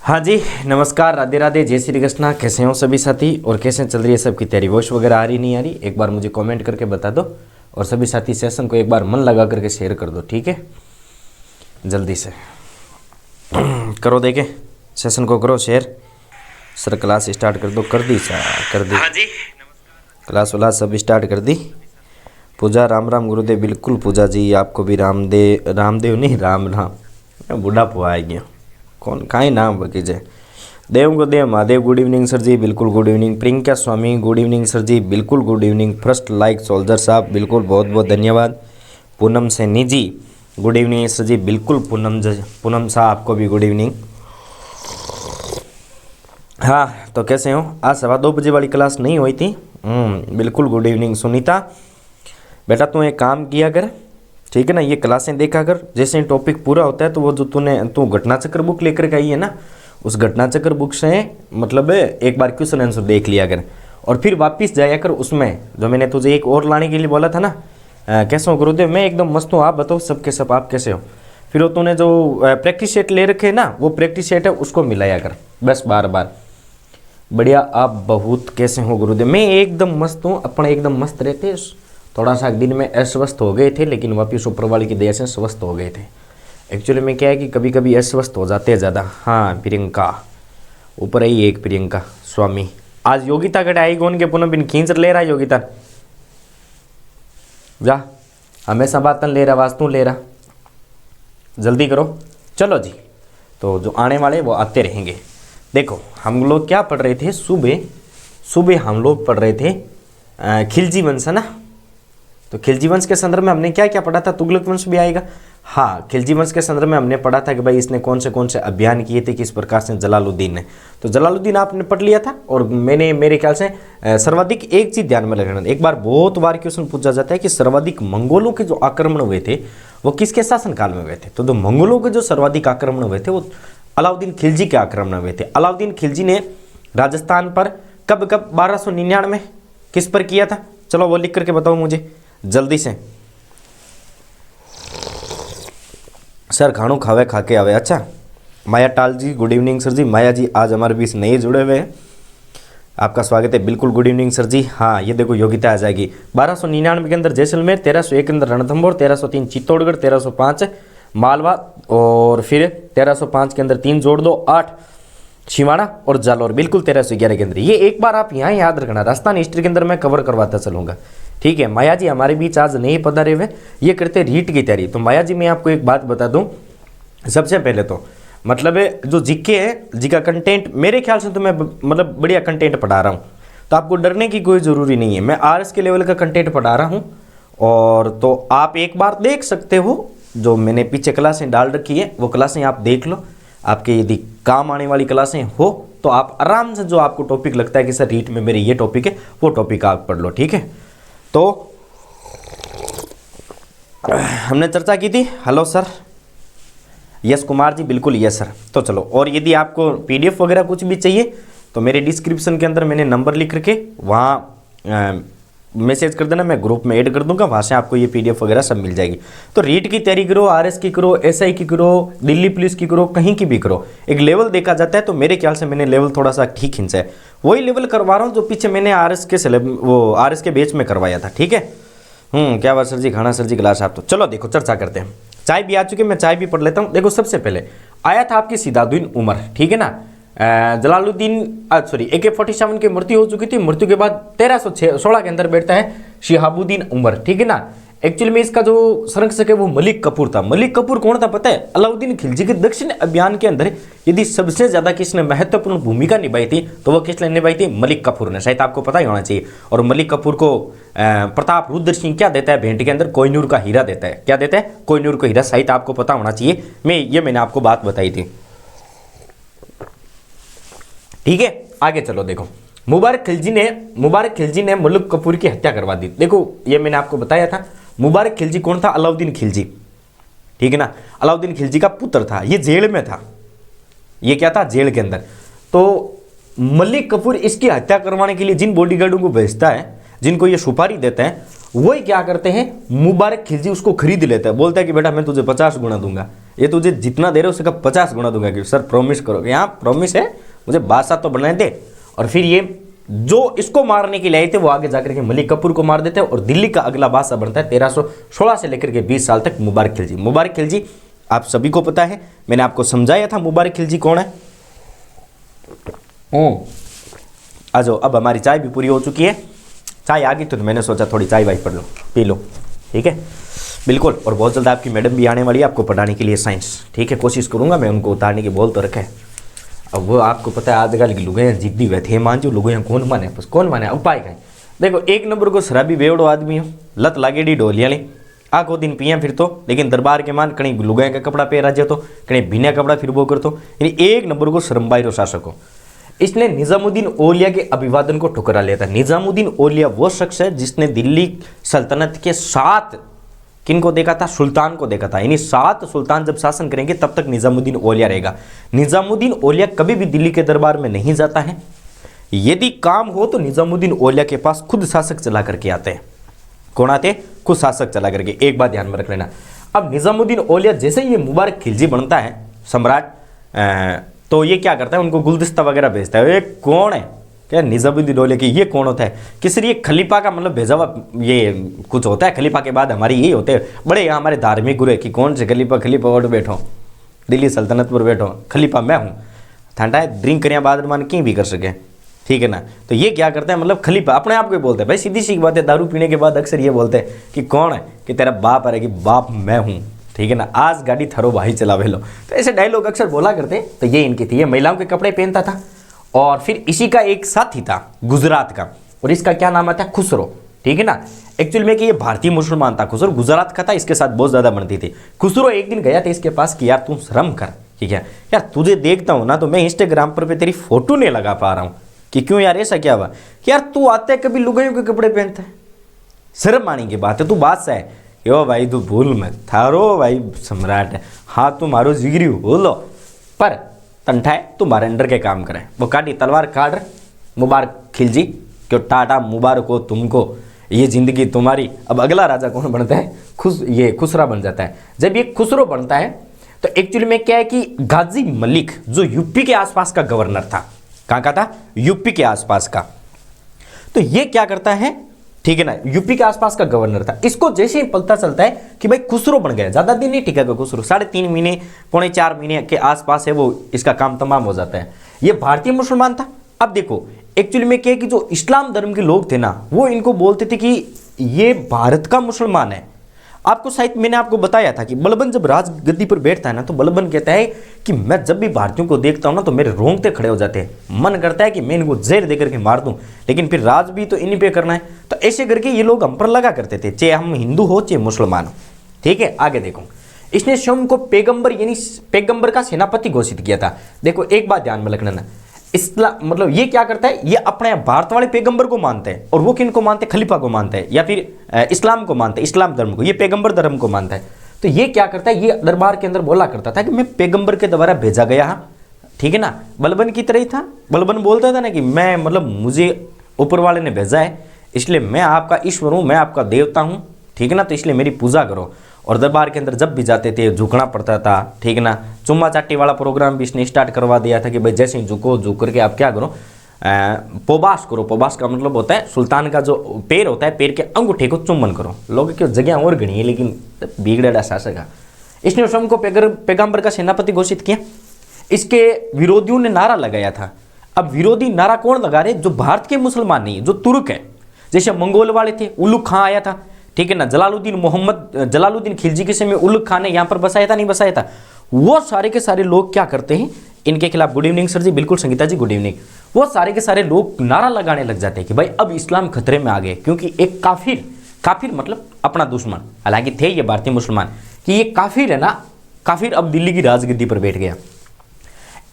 हाँ जी, नमस्कार, राधे राधे, जय श्री कृष्णा। कैसे हो सभी साथी और कैसे चल रही है सबकी तैयारी? वॉइस वगैरह आ रही नहीं आ रही? एक बार मुझे कमेंट करके बता दो और सभी साथी सेशन को एक बार मन लगा करके शेयर कर दो, ठीक है? जल्दी से करो, देखे सेशन को करो शेयर। सर क्लास स्टार्ट कर दो। कर दी सर, कर दी। हाँ जी, क्लास वाला सब स्टार्ट कर दी। पूजा राम राम गुरुदेव। बिल्कुल पूजा जी, आपको भी रामदेव नहीं, राम राम। बुढ़ापा आ गया कौन काई नाम बकीजे। देव को देव Mahadev, good evening sir ji. बिल्कुल good evening. Priyanka Swami, good evening sir ji. बिल्कुल good evening. First like soldier साहब, बिल्कुल बहुत बहुत धन्यवाद। Poonam Saini ji, good evening sir ji. बिल्कुल पूनम साहब, आपको भी गुड इवनिंग। हाँ, तो कैसे हो? आज 2:15 वाली क्लास नहीं हुई थी। बिल्कुल गुड इवनिंग। सुनीता बेटा, तू एक काम किया कर, ठीक है ना? ये क्लासें देखा कर, जैसे टॉपिक पूरा होता है तो वो जो तू घटना चक्र बुक लेकर के आई है ना, उस घटना चक्र बुक से मतलब एक बार क्वेश्चन आंसर देख लिया कर और फिर वापस जाया कर उसमें। जो मैंने तुझे एक और लाने के लिए बोला था ना, कैसे हो गुरुदेव? मैं एकदम मस्त हूँ, आप बताओ सब के सब आप कैसे हो? फिर वो तूने जो प्रैक्टिस सेट ले रखे है ना, वो प्रैक्टिस सेट है, उसको मिलाया कर बस बार बार। बढ़िया, आप बहुत कैसे हो गुरुदेव? मैं एकदम मस्त हूँ, अपने एकदम मस्त रहते। थोड़ा सा दिन में अस्वस्थ हो गए थे, लेकिन वापिस ऊपर वाले की दया से स्वस्थ हो गए थे। एक्चुअली में क्या है कि कभी कभी अस्वस्थ हो जाते हैं ज़्यादा। हाँ, प्रियंका ऊपर आई एक प्रियंका स्वामी। आज योगिता कटे आई कौन के पुनः बिन खींच ले रहा योगिता जा, हमेशा बात ले रहा, वास्तु ले रहा। जल्दी करो, चलो जी। तो जो आने वाले वो आते रहेंगे। देखो, हम लोग क्या पढ़ रहे थे सुबह हम लोग पढ़ रहे थे खिलजी वंश, है ना? तो खिलजी वंश के संदर्भ में हमने क्या क्या पढ़ा था? तुगलक वंश भी आएगा। हाँ, खिलजी वंश के संदर्भ में हमने पढ़ा था कि भाई इसने कौन से अभियान किए थे, किस प्रकार से जलालुद्दीन ने। तो जलालुद्दीन आपने पढ़ लिया था। और मैंने मेरे ख्याल से सर्वाधिक एक चीज ध्यान में रखना, एक बार बहुत बार क्वेश्चन पूछा जाता है कि सर्वाधिक मंगोलों के जो आक्रमण हुए थे वो किसके शासनकाल में हुए थे? तो मंगोलों के जो सर्वाधिक आक्रमण हुए थे वो अलाउद्दीन खिलजी के आक्रमण हुए थे। अलाउद्दीन खिलजी ने राजस्थान पर कब 1299 किस पर किया था? चलो वो लिख करके बताओ मुझे जल्दी से। सर खाणो खावे खा के आवे। अच्छा, माया टाल जी, गुड इवनिंग सर जी। माया जी आज हमारे बीच नए जुड़े हुए हैं, आपका स्वागत है। बिल्कुल गुड इवनिंग सर जी। हाँ, ये देखो योगिता आ जाएगी। 1299 के अंदर जैसलमेर, 1301 के अंदर रणथंभौर, 1303 चित्तौड़गढ़, 1305 मालवा और फिर 1305 के अंदर 3 जोड़ दो 8 छिवाड़ा और जालौर। बिल्कुल 1311 के अंदर। ये एक बार आप यहाँ याद रखना, राजस्थान हिस्ट्री के अंदर मैं कवर करवाता चलूंगा, ठीक है? माया जी हमारे बीच आज नहीं पधारे हुए, ये करते रीट की तैयारी। तो माया जी मैं आपको एक बात बता दूं, सबसे पहले तो मतलब जो जीके है, जी का कंटेंट मेरे ख्याल से तो मैं मतलब बढ़िया कंटेंट पढ़ा रहा हूँ, तो आपको डरने की कोई ज़रूरी नहीं है। मैं आरएस के लेवल का कंटेंट पढ़ा रहा हूँ और तो आप एक बार देख सकते हो, जो मैंने पीछे क्लासें डाल रखी है वो क्लासें आप देख लो। आपके यदि काम आने वाली क्लासें हो तो आप आराम से जो आपको टॉपिक लगता है कि सर रीट में मेरे ये टॉपिक है, वो टॉपिक आप पढ़ लो, ठीक है? तो हमने चर्चा की थी। Hello sir, yes Kumar ji, बिल्कुल यस सर। तो चलो, और यदि आपको पीडीएफ वगैरह कुछ भी चाहिए तो मेरे डिस्क्रिप्शन के अंदर मैंने नंबर लिख रखे, वहाँ मैसेज कर देना, मैं ग्रुप में ऐड कर दूंगा, वहाँ से आपको ये पीडीएफ वगैरह सब मिल जाएगी। तो रीट की तैयारी करो, आरएस की करो, एसआई की करो, दिल्ली पुलिस की करो, कहीं की भी करो। एक लेवल देखा जाता है, तो मेरे ख्याल से मैंने लेवल थोड़ा सा ठीक खींचा है। वही लेवल करवा रहा हूँ जो पीछे मैंने आरएस के बेच में करवाया था, ठीक है? क्या बात सर जी, खाना सर जी, गिलास आप। तो चलो देखो, चर्चा करते हैं। चाय भी आ चुकी है, मैं चाय भी पढ़ लेता हूँ। देखो, सबसे पहले आया था आपकी सिदाउद्दीन उमर, ठीक है ना? जलालुद्दीन AK-47 की मृत्यु हो चुकी थी। मृत्यु के बाद 1316 के अंदर बैठता है शिहाबुद्दीन उमर, ठीक है ना? एक्चुअली में इसका जो संरक्षक है वो मलिक कपूर था। मलिक कपूर कौन था पता है? अलाउद्दीन खिलजी के दक्षिण अभियान के अंदर यदि सबसे ज्यादा किसने महत्वपूर्ण भूमिका निभाई थी तो वो किसने निभाई थी? मलिक कपूर ने। शायद आपको पता ही होना चाहिए। और मलिक कपूर को प्रताप रुद्र सिंह क्या देता है भेंट के अंदर? कोहिनूर का हीरा देता है। क्या देता है? कोहिनूर का हीरा। शायद आपको पता होना चाहिए, मैंने आपको बात बताई थी, ठीक है? आगे चलो, देखो मुबारक खिलजी ने मलिक कपूर की हत्या करवा दी। देखो, ये मैंने आपको बताया था। मुबारक खिलजी कौन था? अलाउद्दीन खिलजी, ठीक है ना? अलाउद्दीन खिलजी का पुत्र था। ये जेल में था। ये क्या था? जेल के अंदर। तो मलिक कपूर इसकी हत्या करवाने के लिए जिन बॉडीगार्डों को भेजता है, जिनको ये सुपारी देता है, वही क्या करते हैं? मुबारक खिलजी उसको खरीद लेता है। बोलता है कि बेटा मैं तुझे 50 गुना दूंगा, ये तुझे जितना दे रहे हो उसका 50 गुना दूंगा। कि सर प्रॉमिस करो कि हाँ प्रॉमिस है, मुझे बादशाह तो बनने दे। और फिर ये जो इसको मारने के लिए आए थे वो आगे जाकर के मलिक कफूर को मार देते हैं और दिल्ली का अगला बादशाह बनता है 1316 से लेकर के 20 साल तक मुबारक खिलजी। मुबारक खिलजी आप सभी को पता है, मैंने आपको समझाया था मुबारक खिलजी कौन है। आ जाओ, अब हमारी चाय भी पूरी हो चुकी है। चाय आ गई तो मैंने सोचा थोड़ी चाय वाई पढ़ लो, पी लो, ठीक है बिल्कुल। और बहुत जल्द आपकी मैडम भी आने वाली है आपको पढ़ाने के लिए साइंस, ठीक है। कोशिश करूंगा मैं उनको उतारने की, बोल तो रखा है। अब वो आपको पता है आजकल की लुगाइयाँ जिद्दी हुए थे, मान जो लुगाइयाँ कौन माने, बस कौन माने उपाय का। देखो एक नंबर को शराबी बेवड़ो आदमी हो, लत लागेडी ढोलिया ली आखो दिन पिया फिर तो, लेकिन दरबार के मान कहीं लुगाई का कपड़ा पहरा जाए तो कहीं बिना कपड़ा फिर वो कर तो, यानी एक नंबर को शर्मबाइरो शासक हो। इसने निजामुद्दीन औलिया के अभिवादन को ठुकरा लिया था। निजामुद्दीन औलिया वो शख्स है जिसने दिल्ली सल्तनत के 7 किनको देखा था, सुल्तान को देखा था। यानी 7 सुल्तान जब शासन करेंगे तब तक निजामुद्दीन औलिया रहेगा। निजामुद्दीन औलिया कभी भी दिल्ली के दरबार में नहीं जाता है, यदि काम हो तो निजामुद्दीन औलिया के पास खुद शासक चला करके आते हैं। कौन आते? खुद शासक चला करके। एक बात ध्यान में रख लेना, अब निजामुद्दीन औलिया जैसे ये मुबारक खिलजी बनता है सम्राट, तो ये क्या करता है, उनको गुलदस्ता वगैरह भेजता है। ये कौन है क्या? निजामुद्दीन औलिया की ये कौन होता है? किसी ये खलीफा का मतलब भेजा हुआ ये कुछ होता है। खलीफा के बाद हमारे यही होते हैं बड़े यहाँ हमारे धार्मिक गुरु है कि कौन से खलीफा, खलीफा उठ बैठो दिल्ली सल्तनत पर बैठो, खलीफा मैं हूँ। ठंडा है ड्रिंक करिया बाद मान कहीं भी कर सके, ठीक है ना। तो ये क्या करते हैं, मतलब खलीफा अपने आप को बोलते हैं। भाई सीधी सी बात है, दारू पीने के बाद अक्सर ये बोलते हैं कि कौन है, कि तेरा बाप है, कि बाप मैं हूँ, ठीक है ना। आज गाड़ी थरो भाई चलावे लो, तो ऐसे डायलॉग अक्सर बोला करते। तो ये इनकी थी, ये महिलाओं के कपड़े पहनता था। और फिर इसी का एक साथी था गुजरात का, और इसका क्या नाम आता है, खुसरो, ठीक है ना। एक्चुअल में कि ये भारतीय मुसलमान था, खुसरो गुजरात का था, इसके साथ बहुत ज्यादा बनती थी। खुसरो एक दिन गया था इसके पास कि यार तू शर्म कर, ठीक है यार, तुझे देखता हूं ना तो मैं इंस्टाग्राम पर तेरी फोटो नहीं लगा पा रहा हूं कि क्यों यार, ऐसा क्या हुआ कि यार तू आता है कभी लुगाइयों के कपड़े पहनता है, शर्म आने की बात है, तू बादशाह है। यो भाई तू भूल मत, थारो भाई सम्राट है, हाँ तू मारो जिगरी हो बोलो, पर तंठाए तुम्हारे अंडर के काम करे। वो काटी तलवार काट मुबारक खिलजी, क्यों टाटा मुबारक हो तुमको, ये जिंदगी तुम्हारी। अब अगला राजा कौन बनता है, ये खुसरा बन जाता है। जब ये खुसरो बनता है तो एक्चुअली में क्या है कि गाजी मलिक जो यूपी के आसपास का गवर्नर था, कहाँ का था, यूपी के आसपास का, तो ये क्या करता है, ठीक है ना, यूपी के आसपास का गवर्नर था। इसको जैसे ही पता चलता है कि भाई खुसरो बन गया, ज्यादा दिन नहीं टिका खुसरो, 3.5 महीने पौने 4 महीने के आसपास है वो, इसका काम तमाम हो जाता है। ये भारतीय मुसलमान था। अब देखो एक्चुअली में क्या है कि जो इस्लाम धर्म के लोग थे ना, वो इनको बोलते थे कि ये भारत का मुसलमान है। आपको शायद मैंने आपको बताया था कि बलबन जब राजगद्दी पर बैठता है ना, तो बलबन कहता है कि मैं जब भी भारतीयों को देखता हूं ना तो मेरे रोंगटे खड़े हो जाते हैं, मन करता है कि मैं इनको जहर दे करके मार दूं, लेकिन फिर राज भी तो इन्हीं पे करना है। तो ऐसे करके ये लोग हम पर लगा करते थे, चाहे हम हिंदू हो चाहे मुसलमान हो, ठीक है। आगे देखो, इसने स्वयं को पैगंबर यानी पैगंबर का सेनापति घोषित किया था। देखो एक बात ध्यान में रखना ना, इस्लाम मतलब ये क्या करता है, ये अपने भारत वाले पैगंबर को मानते हैं, और वो किन को मानते हैं, खलीफा को मानते हैं, या फिर इस्लाम को मानते हैं, इस्लाम धर्म को, ये पैगंबर धर्म को मानता है। तो ये क्या करता है, ये दरबार के अंदर बोला करता था कि मैं पैगंबर के द्वारा भेजा गया, ठीक है ना, बलबन की तरह ही था। बलबन बोलता था ना कि मैं मतलब मुझे ऊपर वाले ने भेजा है, इसलिए मैं आपका ईश्वर हूँ, मैं आपका देवता हूँ, ठीक है ना, तो इसलिए मेरी पूजा करो। और दरबार के अंदर जब भी जाते थे झुकना पड़ता था, ठीक है ना। चुम्मा चाटी वाला प्रोग्राम भी इसने स्टार्ट करवा दिया था कि भाई जैसे ही झुको, झुक करके आप क्या करो, पोबास करो। पोबास का मतलब होता है सुल्तान का जो पैर होता है, पैर के अंगूठे को चुम्बन करो। लोग क्यों जगह और गणी है, लेकिन बिगड़ेड़ा शासक है। इसने स्वयं को पैगंबर का सेनापति घोषित किया। इसके विरोधियों ने नारा लगाया था। अब विरोधी नारा कौन लगा रहे, जो भारत के मुसलमान नहीं, जो तुर्क है, जैसे मंगोल वाले थे, उलुग खां आया था, ठीक है ना। जलालुद्दीन खिलजी के समय उलुग खान ने यहाँ पर बसाया था, नहीं बसाया था। वो सारे के सारे लोग क्या करते हैं इनके खिलाफ, गुड इवनिंग सर जी, बिल्कुल संगीता जी गुड इवनिंग। वो सारे के सारे लोग नारा लगाने लग जाते हैं कि भाई अब इस्लाम खतरे में आ गए, क्योंकि एक काफिर मतलब अपना दुश्मन, हालांकि थे ये भारतीय मुसलमान, कि ये काफिर है ना, काफिर अब दिल्ली की राजगद्दी पर बैठ गया।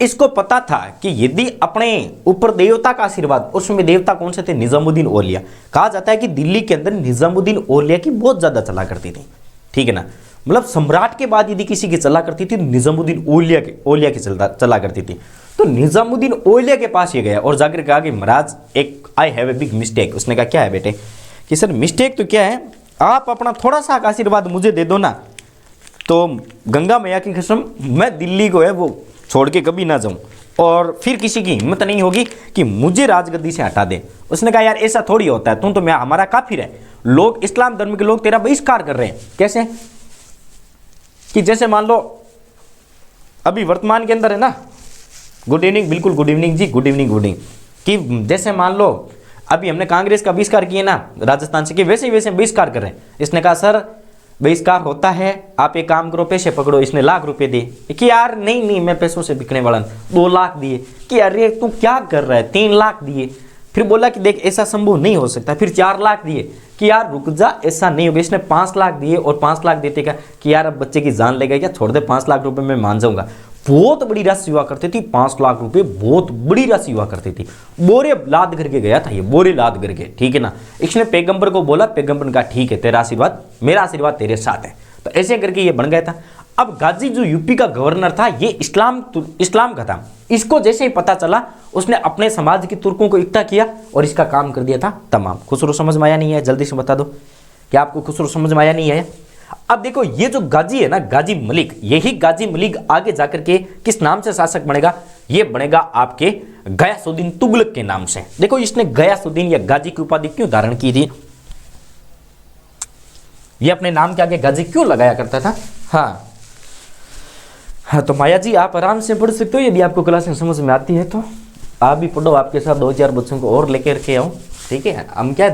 इसको पता था कि यदि अपने ऊपर देवता का आशीर्वाद, उसमें देवता कौन से थे, निजामुद्दीन औलिया। कहा जाता है कि दिल्ली के अंदर निजामुद्दीन औलिया की बहुत ज्यादा चला करती थी, ठीक है ना। मतलब सम्राट के बाद यदि किसी की चला करती थी, निजामुद्दीन औलिया की चला करती थी। तो निजामुद्दीन औलिया के पास ये गया और जाकर कहा कि महाराज एक I have a big mistake. उसने कहा क्या है बेटे, कि सर मिस्टेक तो क्या है, आप अपना थोड़ा सा आशीर्वाद मुझे दे दो ना, तो गंगा मैया की कसम मैं दिल्ली को है वो छोड़ के कभी ना जाऊं और फिर किसी की हिम्मत नहीं होगी कि मुझे राजगद्दी से हटा दे। उसने कहा यार ऐसा थोड़ी होता है, तुम तो मैं हमारा काफिर है, लोग इस्लाम धर्म के लोग तेरा बहिष्कार कर रहे हैं। कैसे कि जैसे मान लो अभी वर्तमान के अंदर है ना, गुड इवनिंग, बिल्कुल गुड इवनिंग जी, गुड इवनिंग, गुड इवनिंग, कि जैसे मान लो अभी हमने कांग्रेस का बहिष्कार किया ना राजस्थान से, कि वैसे ही वैसे बहिष्कार कर रहे हैं। इसने कहा सर बहिष्कार होता है, आप एक काम करो पैसे पकड़ो। इसने लाख रुपए दिए कि यार नहीं नहीं मैं पैसों से बिकने वाला नहीं। 2 लाख दिए कि अरे तू क्या कर रहा है, 3 लाख दिए। फिर बोला कि देख ऐसा संभव नहीं हो सकता। फिर 4 लाख दिए कि यार रुक जा ऐसा नहीं होगा। इसने 5 लाख दिए और 5 लाख देते क्या कि यार अब बच्चे की जान लेगा क्या, छोड़ दे 5 लाख रुपए मैं मान जाऊंगा। बहुत बड़ी राशि हुआ करती थी, 5 लाख रुपए बहुत बड़ी राशि हुआ करती थी। बोरे लाद करके गया था ये, बोरे लाद करके, ठीक है ना। इसने पैगंबर को बोला, पैगंबर ने कहा ठीक है तेरा आशीर्वाद, मेरा आशीर्वाद तेरे साथ है। तो ऐसे करके ये बन गया था। अब गाजी जो यूपी का गवर्नर था ये इस्लाम का था। इसको जैसे ही पता चला उसने अपने समाज की तुर्कों को इकट्ठा किया और इसका काम कर दिया था तमाम। खुसरो समझ में आया नहीं है, जल्दी से बता दो कि आपको खुसरो समझ में आया नहीं है। अब देखो ये जो गाजी है ना, गाजी मलिक, यही गाजी मलिक आगे जाकर के किस नाम से शासक बनेगा, ये बनेगा आपके गयासुद्दीन तुगलक के नाम से। देखो इसने गयासुद्दीन या गाजी की उपाधि क्यों धारण की थी, ये अपने नाम के आगे गाजी क्यों लगाया करता था। हाँ तो माया जी आप आराम से पढ़ सकते हो, यदि आपको क्लास में समझ में आती है तो आप भी पढ़ो, आपके साथ 2-4 बच्चों को और लेकर के आओ, ठीक है। हम क्या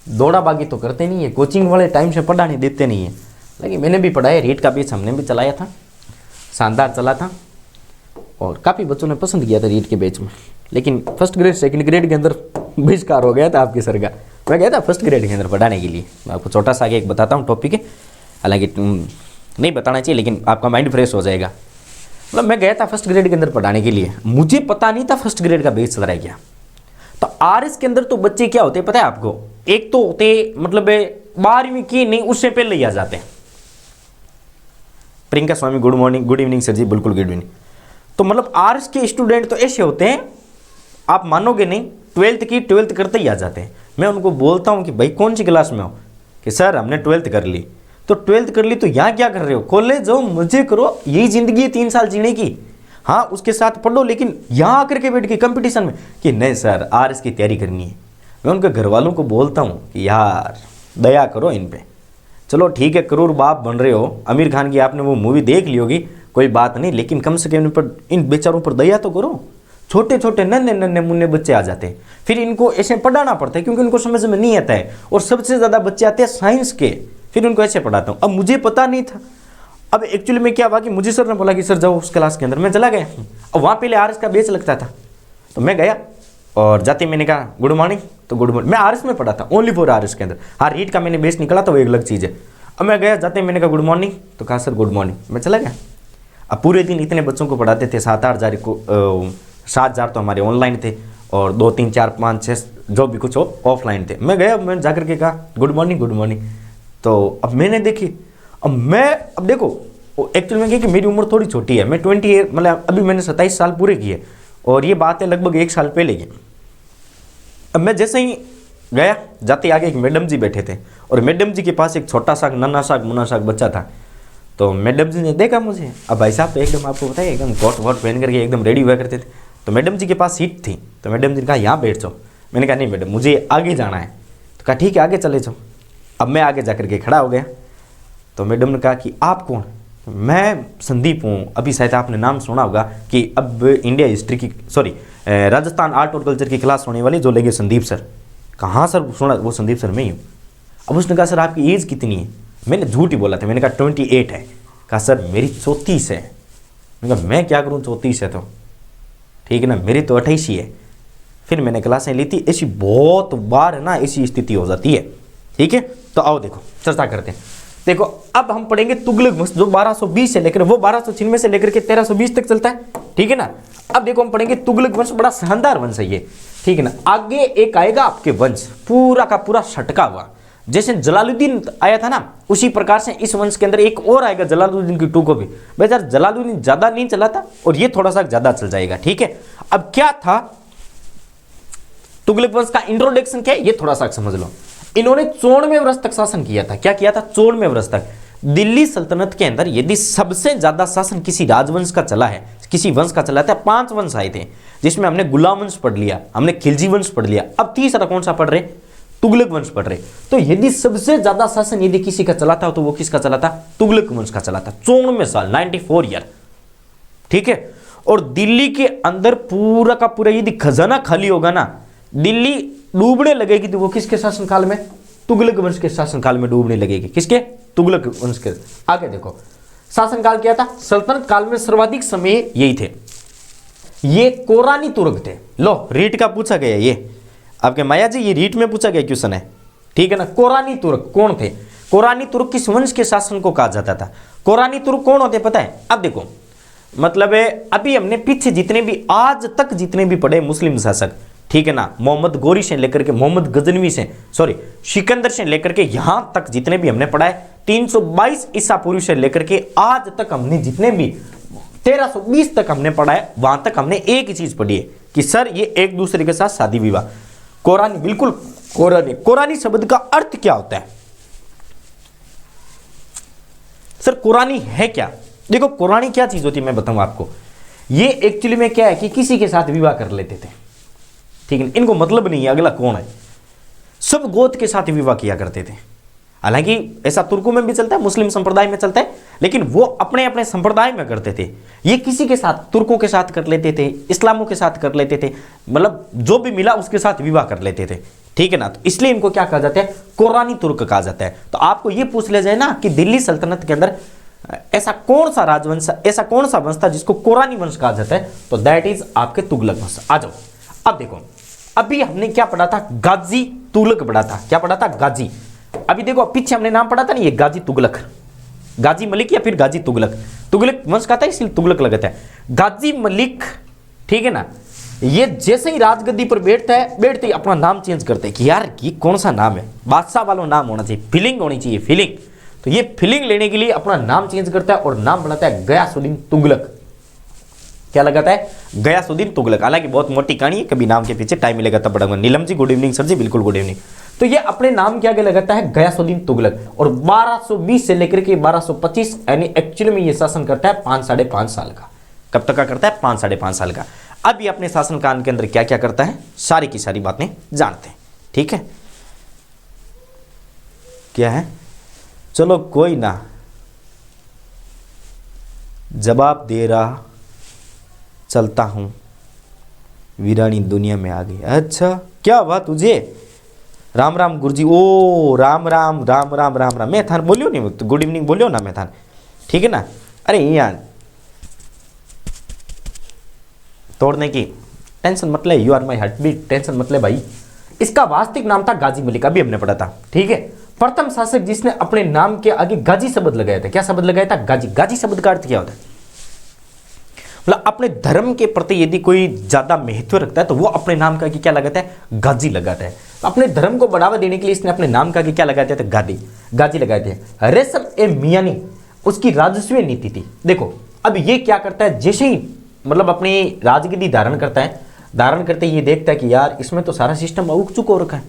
दौड़ा बागी तो करते नहीं है, कोचिंग वाले टाइम से पढ़ाने देते नहीं है, लेकिन मैंने भी पढ़ाया, रीट का बैच हमने भी चलाया था, शानदार चला था और काफ़ी बच्चों ने पसंद किया था रीट के बैच में। लेकिन फर्स्ट ग्रेड सेकंड ग्रेड के अंदर बहिष्कार हो गया था आपके सर का। मैं गया था फर्स्ट ग्रेड के अंदर पढ़ाने के लिए। मैं आपको छोटा सा आगे एक बताता हूँ टॉपिक है, हालांकि नहीं बताना चाहिए लेकिन आपका माइंड फ्रेश हो जाएगा। मतलब मैं गया था फर्स्ट ग्रेड के अंदर पढ़ाने के लिए, मुझे पता नहीं था फर्स्ट ग्रेड का बैच चल रहा है क्या। तो आरएस के अंदर तो बच्चे क्या होते हैं पता है आपको, एक तो होते मतलब 12वीं की नहीं उससे पहले ही आ जाते हैं। Priyanka Swami good morning, good evening sir ji, बिल्कुल गुड इवनिंग। तो मतलब आर्ट्स के स्टूडेंट तो ऐसे होते हैं, आप मानोगे नहीं, 12th करते ही आ जाते हैं। मैं उनको बोलता हूँ कि भाई कौन सी क्लास में हो, कि सर हमने 12th कर ली। तो 12th कर ली तो यहाँ क्या कर रहे हो, कॉलेज जाओ मजे करो, यही जिंदगी है 3 साल जीने की, हाँ उसके साथ पढ़ो। लेकिन यहाँ आकर के बैठ के कंपटीशन में कि नहीं सर आर्ट्स की तैयारी करनी है। मैं उनके घर वालों को बोलता हूँ कि यार दया करो इन पे, चलो ठीक है करोड़ बाप बन रहे हो, आमिर खान की आपने वो मूवी देख ली होगी, कोई बात नहीं, लेकिन कम से कम इन पर, इन बेचारों पर दया तो करो। छोटे छोटे नन्हे नन्हे मुन्ने बच्चे आ जाते हैं, फिर इनको ऐसे पढ़ाना पड़ता है क्योंकि उनको समझ में नहीं आता है। और सबसे ज़्यादा बच्चे आते हैं साइंस के, फिर उनको ऐसे पढ़ाता हूँ। अब मुझे पता नहीं था, अब एक्चुअली में क्या हुआ कि मुझे सर ने बोला कि सर जाओ उस क्लास के अंदर, मैं चला गया। अब वहाँ पहले आर्ट्स का बैच लगता था, तो मैं गया और जाते मैंने कहा गुड मॉर्निंग, तो गुड मॉर्निंग। मैं आर्ट्स में पढ़ा था, ओनली फॉर आर्ट्स के अंदर। हाँ रीट का मैंने बैच निकला तो वो एक अलग चीज़ है। अब मैं गया, जाते मैंने कहा गुड मॉर्निंग, तो कहा सर गुड मॉर्निंग, मैं चला गया। अब पूरे दिन इतने बच्चों को पढ़ाते थे, 7-8 को 7,000 तो हमारे ऑनलाइन थे और 2, 3, 4, 5, 6 जो भी कुछ हो ऑफलाइन थे। मैं गया, मैंने जाकर के कहा गुड मॉर्निंग, गुड मॉर्निंग। तो अब मैंने देखी, अब देखो एक्चुअली में क्या कि मेरी उम्र थोड़ी छोटी है, मैं 28 मतलब अभी मैंने 27 साल पूरे किए और ये बात है लगभग 1 साल पहले की। अब मैं जैसे ही गया, जाते आगे एक मैडम जी बैठे थे और मैडम जी के पास एक छोटा सा नन्हा सा मुन्ना सा बच्चा था। तो मैडम जी ने देखा मुझे, अब भाई साहब तो एकदम आपको पता है एकदम कोट वोट पहन करके एकदम रेडी हुआ करते थे। तो मैडम जी के पास सीट थी, तो मैडम जी ने कहा यहाँ बैठ जाओ। मैंने कहा नहीं मैडम मुझे आगे जाना है। तो कहा ठीक है आगे चले जाओ। अब मैं आगे जा करके खड़ा हो गया। तो मैडम ने कहा कि आप कौन? मैं संदीप हूँ। अभी शायद आपने नाम सुना होगा कि अब इंडिया हिस्ट्री की राजस्थान आर्ट और कल्चर की क्लास होने वाली, जो लेंगे संदीप सर। कहाँ सर सुना? वो संदीप सर मैं ही हूँ। अब उसने कहा सर आपकी एज कितनी है? मैंने झूठ ही बोला था, मैंने कहा 28 है। कहा सर मेरी 34 है। मैंने कहा मैं क्या करूँ 34 है तो, ठीक है ना, मेरी तो 28 ही है। फिर मैंने क्लासें ली थी। ऐसी बहुत बार है ना ऐसी स्थिति हो जाती है, ठीक है। तो आओ देखो चर्चा करते हैं। देखो अब हम पढ़ेंगे तुगलक वंश, जो 1220 से लेकर वो 1296 से लेकर के 1320 तक चलता है, ठीक है ना। अब देखो हम पढ़ेंगे तुगलक वंश, बड़ा शानदार वंश है ये, ठीक है ना। आगे एक आएगा आपके वंश पूरा का पूरा सटका हुआ, जैसे जलालुद्दीन आया था ना, उसी प्रकार से इस वंश के अंदर एक और आएगा जलालुद्दीन की 2 कॉपी। भाई यार जलालुद्दीन ज्यादा नहीं चला था और ये थोड़ा सा ज्यादा चल जाएगा, ठीक है। अब क्या था तुगलक वंश का इंट्रोडक्शन क्या है ये थोड़ा सा समझ लो। इन्होंने 94 वर्ष तक शासन किया था। क्या किया था? 94 वर्ष तक। दिल्ली सल्तनत के अंदर यदि सबसे ज्यादा शासन किसी राजवंश का चला है, किसी वंश का चला था, 5 वंश आए थे, जिसमें हमने गुलाम वंश पढ़ लिया, हमने खिलजी वंश पढ़ लिया, अब तीसरा कौन सा पढ़ रहे, तुगलक वंश पढ़ रहे। तो यदि सबसे ज्यादा शासन यदि किसी का चला था तो वो किसका चला था, तुगलक वंश का चला था, 94 साल, 94 ईयर। ठीक है, और दिल्ली के अंदर पूरा का पूरा यदि खजाना खाली होगा ना, दिल्ली डूबने लगेगी, तो वो किसके शासनकाल में, तुगलक वंश के शासनकाल में डूबने लगेगी। किसके, तुगलक वंश के। आगे देखो शासनकाल क्या था, सल्तनत काल में सर्वाधिक समय यही थे, ये कोरानी तुर्क थे। लो रीट का पूछा गया, ये आपके माया जी ये रीट में पूछा गया क्वेश्चन है, ठीक है ना। कोरानी तुर्क कौन थे, कोरानी तुर्क किस वंश के शासन को कहा जाता था, कोरानी तुर्क कौन होते पता है। अब देखो मतलब है, अभी हमने पीछे जितने भी आज तक जितने भी पढ़े मुस्लिम शासक, ठीक है ना, मोहम्मद गोरी से लेकर के मोहम्मद गजनवी से, सॉरी सिकंदर से लेकर के यहां तक जितने भी हमने पढ़ा है, 322 ईसा पूर्व से लेकर के आज तक हमने जितने भी 1320 तक हमने पढ़ा है, वहां तक हमने एक ही चीज पढ़ी है कि सर ये एक दूसरे के साथ शादी विवाह। कोरानी, बिल्कुल कोरानी। कोरानी शब्द का अर्थ क्या होता है सर, कोरानी है क्या। देखो कोरानी क्या चीज होती है मैं बताऊं आपको, ये एक्चुअली में क्या है कि किसी के साथ विवाह कर लेते थे, ठीक है, इनको मतलब नहीं है अगला कौन है, सब गोत्र के साथ विवाह किया करते थे। हालांकि ऐसा तुर्कों में भी चलता है, मुस्लिम संप्रदाय में चलता है, लेकिन वो अपने अपने संप्रदाय में करते थे। ये किसी के साथ, तुर्कों के साथ कर लेते थे, इस्लामों के साथ कर लेते थे, मतलब जो भी मिला उसके साथ विवाह कर लेते थे, ठीक है ना। तो इसलिए इनको क्या कहा जाता है, कोरानी तुर्क कहा जाता है। तो आपको ये पूछ ले जाए ना कि दिल्ली सल्तनत के अंदर ऐसा कौन सा राजवंश, ऐसा कौन सा वंश था जिसको कोरानी वंश कहा जाता है, तो दैट इज आपके तुगलक वंश। आ जाओ, अब देखो अभी हमने क्या पढ़ा था, गाजी तुगलक पढ़ा था, क्या पढ़ा था, गाजी। अभी देखो पीछे हमने नाम पढ़ा था ना, ये गाजी तुगलक, गाजी मलिक या फिर गाजी तुगलक, तुगलक वंश का था इसलिए तुगलक लगता है, गाजी मलिक, ठीक है ना। ये जैसे ही राजगद्दी पर बैठता है, बैठते ही अपना नाम चेंज करते हैं कि यार ये कौन सा नाम है, बादशाह वाला नाम होना चाहिए, फीलिंग होनी चाहिए, फीलिंग। तो ये फीलिंग लेने के लिए अपना नाम चेंज करता है और नाम बनाता है गयासुद्दीन तुगलक। क्या लगाता है, गयासुद्दीन तुगलक। हालांकि बहुत मोटी कहानी है, कभी नाम के पीछे टाइम मिलेगा तब पढ़ाऊंगा। Neelam ji good evening sir ji, बिल्कुल गुड इवनिंग। तो ये अपने नाम के आगे लगाता है गयासुद्दीन तुगलक, और 1220 से लेकर के 1225 यानी एक्चुअली में ये शासन करता है 5 साढ़े 5 साल का। कब तक का करता है, 5 साढ़े 5 साल का। अब ये अपने शासन काल के अंदर क्या क्या करता है, सारी की सारी बातें जानते हैं, ठीक है। क्या है, चलो कोई ना, जवाब दे रहा चलता हूं, वीरानी दुनिया में आ गई। अच्छा क्या हुआ तुझे, राम राम गुरुजी, ओ राम राम राम राम राम राम। मैं थान बोलियो नहीं, गुड इवनिंग बोलियो ना मैं थान, ठीक है ना। अरे यार तोड़ने की टेंशन मत ले, you are my heart beat, tension मत ले भाई। इसका वास्तविक नाम था गाजी मलिक, अभी हमने पढ़ा था, ठीक है। प्रथम शासक जिसने अपने नाम के आगे गाजी शब्द लगाया था, क्या शब्द लगाया था, गाजी। गाजी शब्द का अर्थ क्या होता है, मतलब अपने धर्म के प्रति यदि कोई ज्यादा महत्व रखता है तो वो अपने नाम का आगे क्या लगाता है, गाजी लगाता है। अपने धर्म को बढ़ावा देने के लिए इसने अपने नाम का आगे क्या लगाते थे, गादी, गाजी लगाते हैं। रेशम ए मियानी उसकी राजस्व नीति थी। देखो अब ये क्या करता है, जैसे ही मतलब अपनी राजगद्दी धारण करता है, धारण करते ही ये देखता है कि यार इसमें तो सारा सिस्टम उग चुका हो रखा है।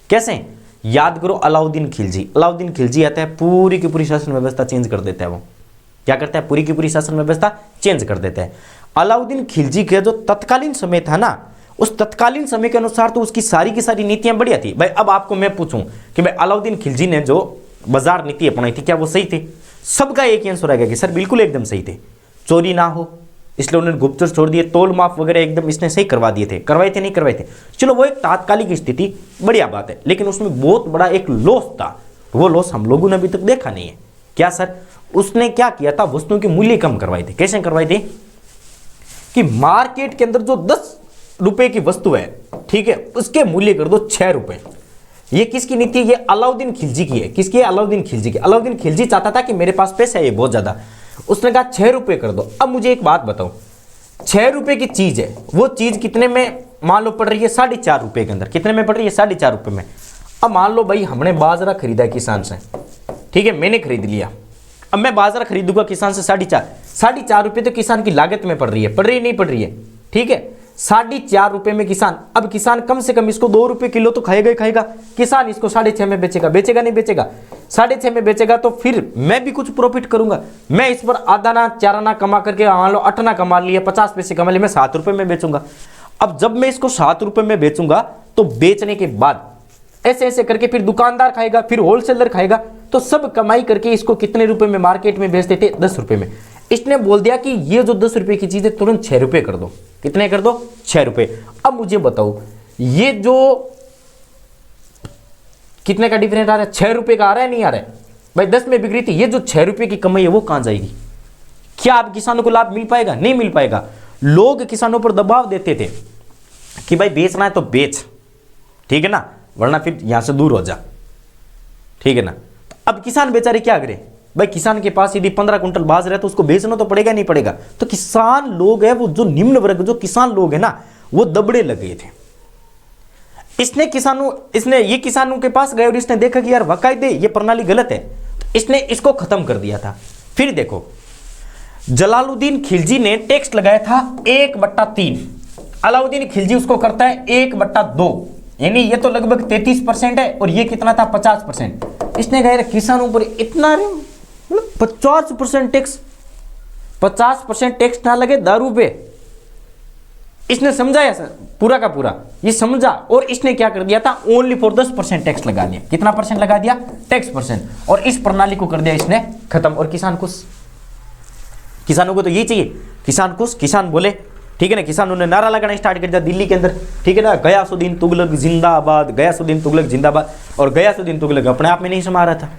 कैसे, याद करो अलाउद्दीन खिलजी, अलाउद्दीन खिलजी आता है, पूरी की पूरी शासन व्यवस्था चेंज कर देता है। वो क्या करता है, पूरी की पूरी शासन व्यवस्था चेंज कर देता है। अलाउद्दीन खिलजी का जो तत्कालीन समय था ना, उस तत्कालीन समय के अनुसार तो उसकी सारी की सारी नीतियां बढ़िया थी। भाई अब आपको मैं पूछूं कि भाई अलाउद्दीन खिलजी ने जो बाजार नीति अपनाई थी क्या वो सही थी, सबका एक ही आंसर आएगा कि सर बिल्कुल एकदम सही थे। चोरी ना हो इसलिए उन्होंने गुप्तचर छोड़ दिए, तोल माफ वगैरह एकदम इसने सही करवा दिए थे, करवाए थे नहीं करवाए थे, चलो वो एक तात्कालिक स्थिति, बढ़िया बात है। लेकिन उसमें बहुत बड़ा एक लॉस था, वो लॉस हम लोगों ने अभी तक देखा नहीं है। क्या सर, उसने क्या किया था, वस्तुओं की मूल्य कम करवाई थी। कैसे करवाई थी कि मार्केट के अंदर जो 10 रुपए की वस्तु है, ठीक है, उसके मूल्य कर दो 6 रुपए। ये किसकी नीति है, ये अलाउद्दीन खिलजी की है। किसकी है, अलाउद्दीन खिलजी की। अलाउद्दीन खिलजी चाहता था कि मेरे पास पैसा है ये बहुत ज्यादा, उसने कहा 6 रुपए कर दो। अब मुझे एक बात बताओ, 6 रुपए की चीज है, वो चीज कितने में मान लो पड़ रही है, 4.5 रुपए के अंदर। कितने में पड़ रही है, 4.5 रुपए में। अब मान लो भाई हमने बाजरा खरीदा है किसान से, ठीक है, मैंने खरीद लिया। अब मैं बाजरा खरीदूंगा किसान से 4.5 रुपए, तो किसान की लागत में पड़ रही है, पड़ रही नहीं पड़ रही है, ठीक है। ₹4.5 में किसान, अब किसान कम से कम इसको 2 रुपए किलो तो खाएगा ही खाएगा। किसान इसको 6.5 में बेचेगा, बेचेगा नहीं बेचेगा? 6.5 में बेचेगा तो फिर मैं भी कुछ प्रॉफिट करूंगा। मैं इस पर आधा ना 4 आना कमा करके मान लो 8 आना कमा लिया, 50 पैसे कमा लिए, मैं 7 रुपए में बेचूंगा। अब जब मैं इसको 7 रुपए में बेचूंगा तो बेचने के बाद ऐसे ऐसे करके फिर दुकानदार खाएगा, फिर होलसेलर खाएगा, तो सब कमाई करके इसको कितने रुपए में मार्केट में बेचते थे? 10 रुपए में। इसने बोल दिया कि ये जो 10 रुपए की चीज है तुरंत 6 रुपए कर दो। कितने कर दो? 6 रुपए। अब मुझे बताओ ये जो कितने का डिफरेंस आ रहा है? 6 रुपए का आ रहा है, नहीं आ रहा है? भाई 10 में बिक रही थी, ये जो 6 रुपए की कमाई है वो कहां जाएगी? क्या आप किसानों को लाभ मिल पाएगा? नहीं मिल पाएगा। लोग किसानों पर दबाव देते थे कि भाई बेचना है तो बेच, ठीक है ना, वरना फिर यहां से दूर हो जा, ठीक है ना। अब किसान बेचारे क्या करे भाई? किसान के पास यदि 15 कुंटल बाजरा है तो उसको बेचना तो पड़ेगा नहीं पड़ेगा? तो किसान लोग है वो जो निम्न वर्ग जो किसान लोग है ना वो दबड़े लग गए थे। इसने ये किसानों के पास गए और इसने देखा कि यार वाकई ये प्रणाली गलत है, तो इसने इसको खत्म कर दिया था। फिर देखो जलालुद्दीन खिलजी ने टैक्स लगाया था 1/3, अलाउद्दीन खिलजी उसको करता है 1/2, यानी ये तो लगभग 33% है और ये कितना था? 50%। इसने कहा किसानों पर इतना 50% टैक्स, 50% टैक्स ना लगे दारू पे। इसने समझाया सर पूरा का पूरा, ये समझा और इसने क्या कर दिया था? ओनली फॉर 10% टैक्स लगा दिया। कितना परसेंट लगा दिया? Tax percent. और इस प्रणाली को कर दिया इसने खत्म और किसान खुश। किसानों को तो यही चाहिए, किसान खुश, किसान बोले, ठीक है ना। किसानों ने नारा लगाना स्टार्ट कर दिया दिल्ली के अंदर, ठीक है ना, गयासुद्दीन तुगलक जिंदाबाद, गयासुद्दीन तुगलक जिंदाबाद। और गयासुद्दीन तुगलक अपने आप में नहीं समा रहा था,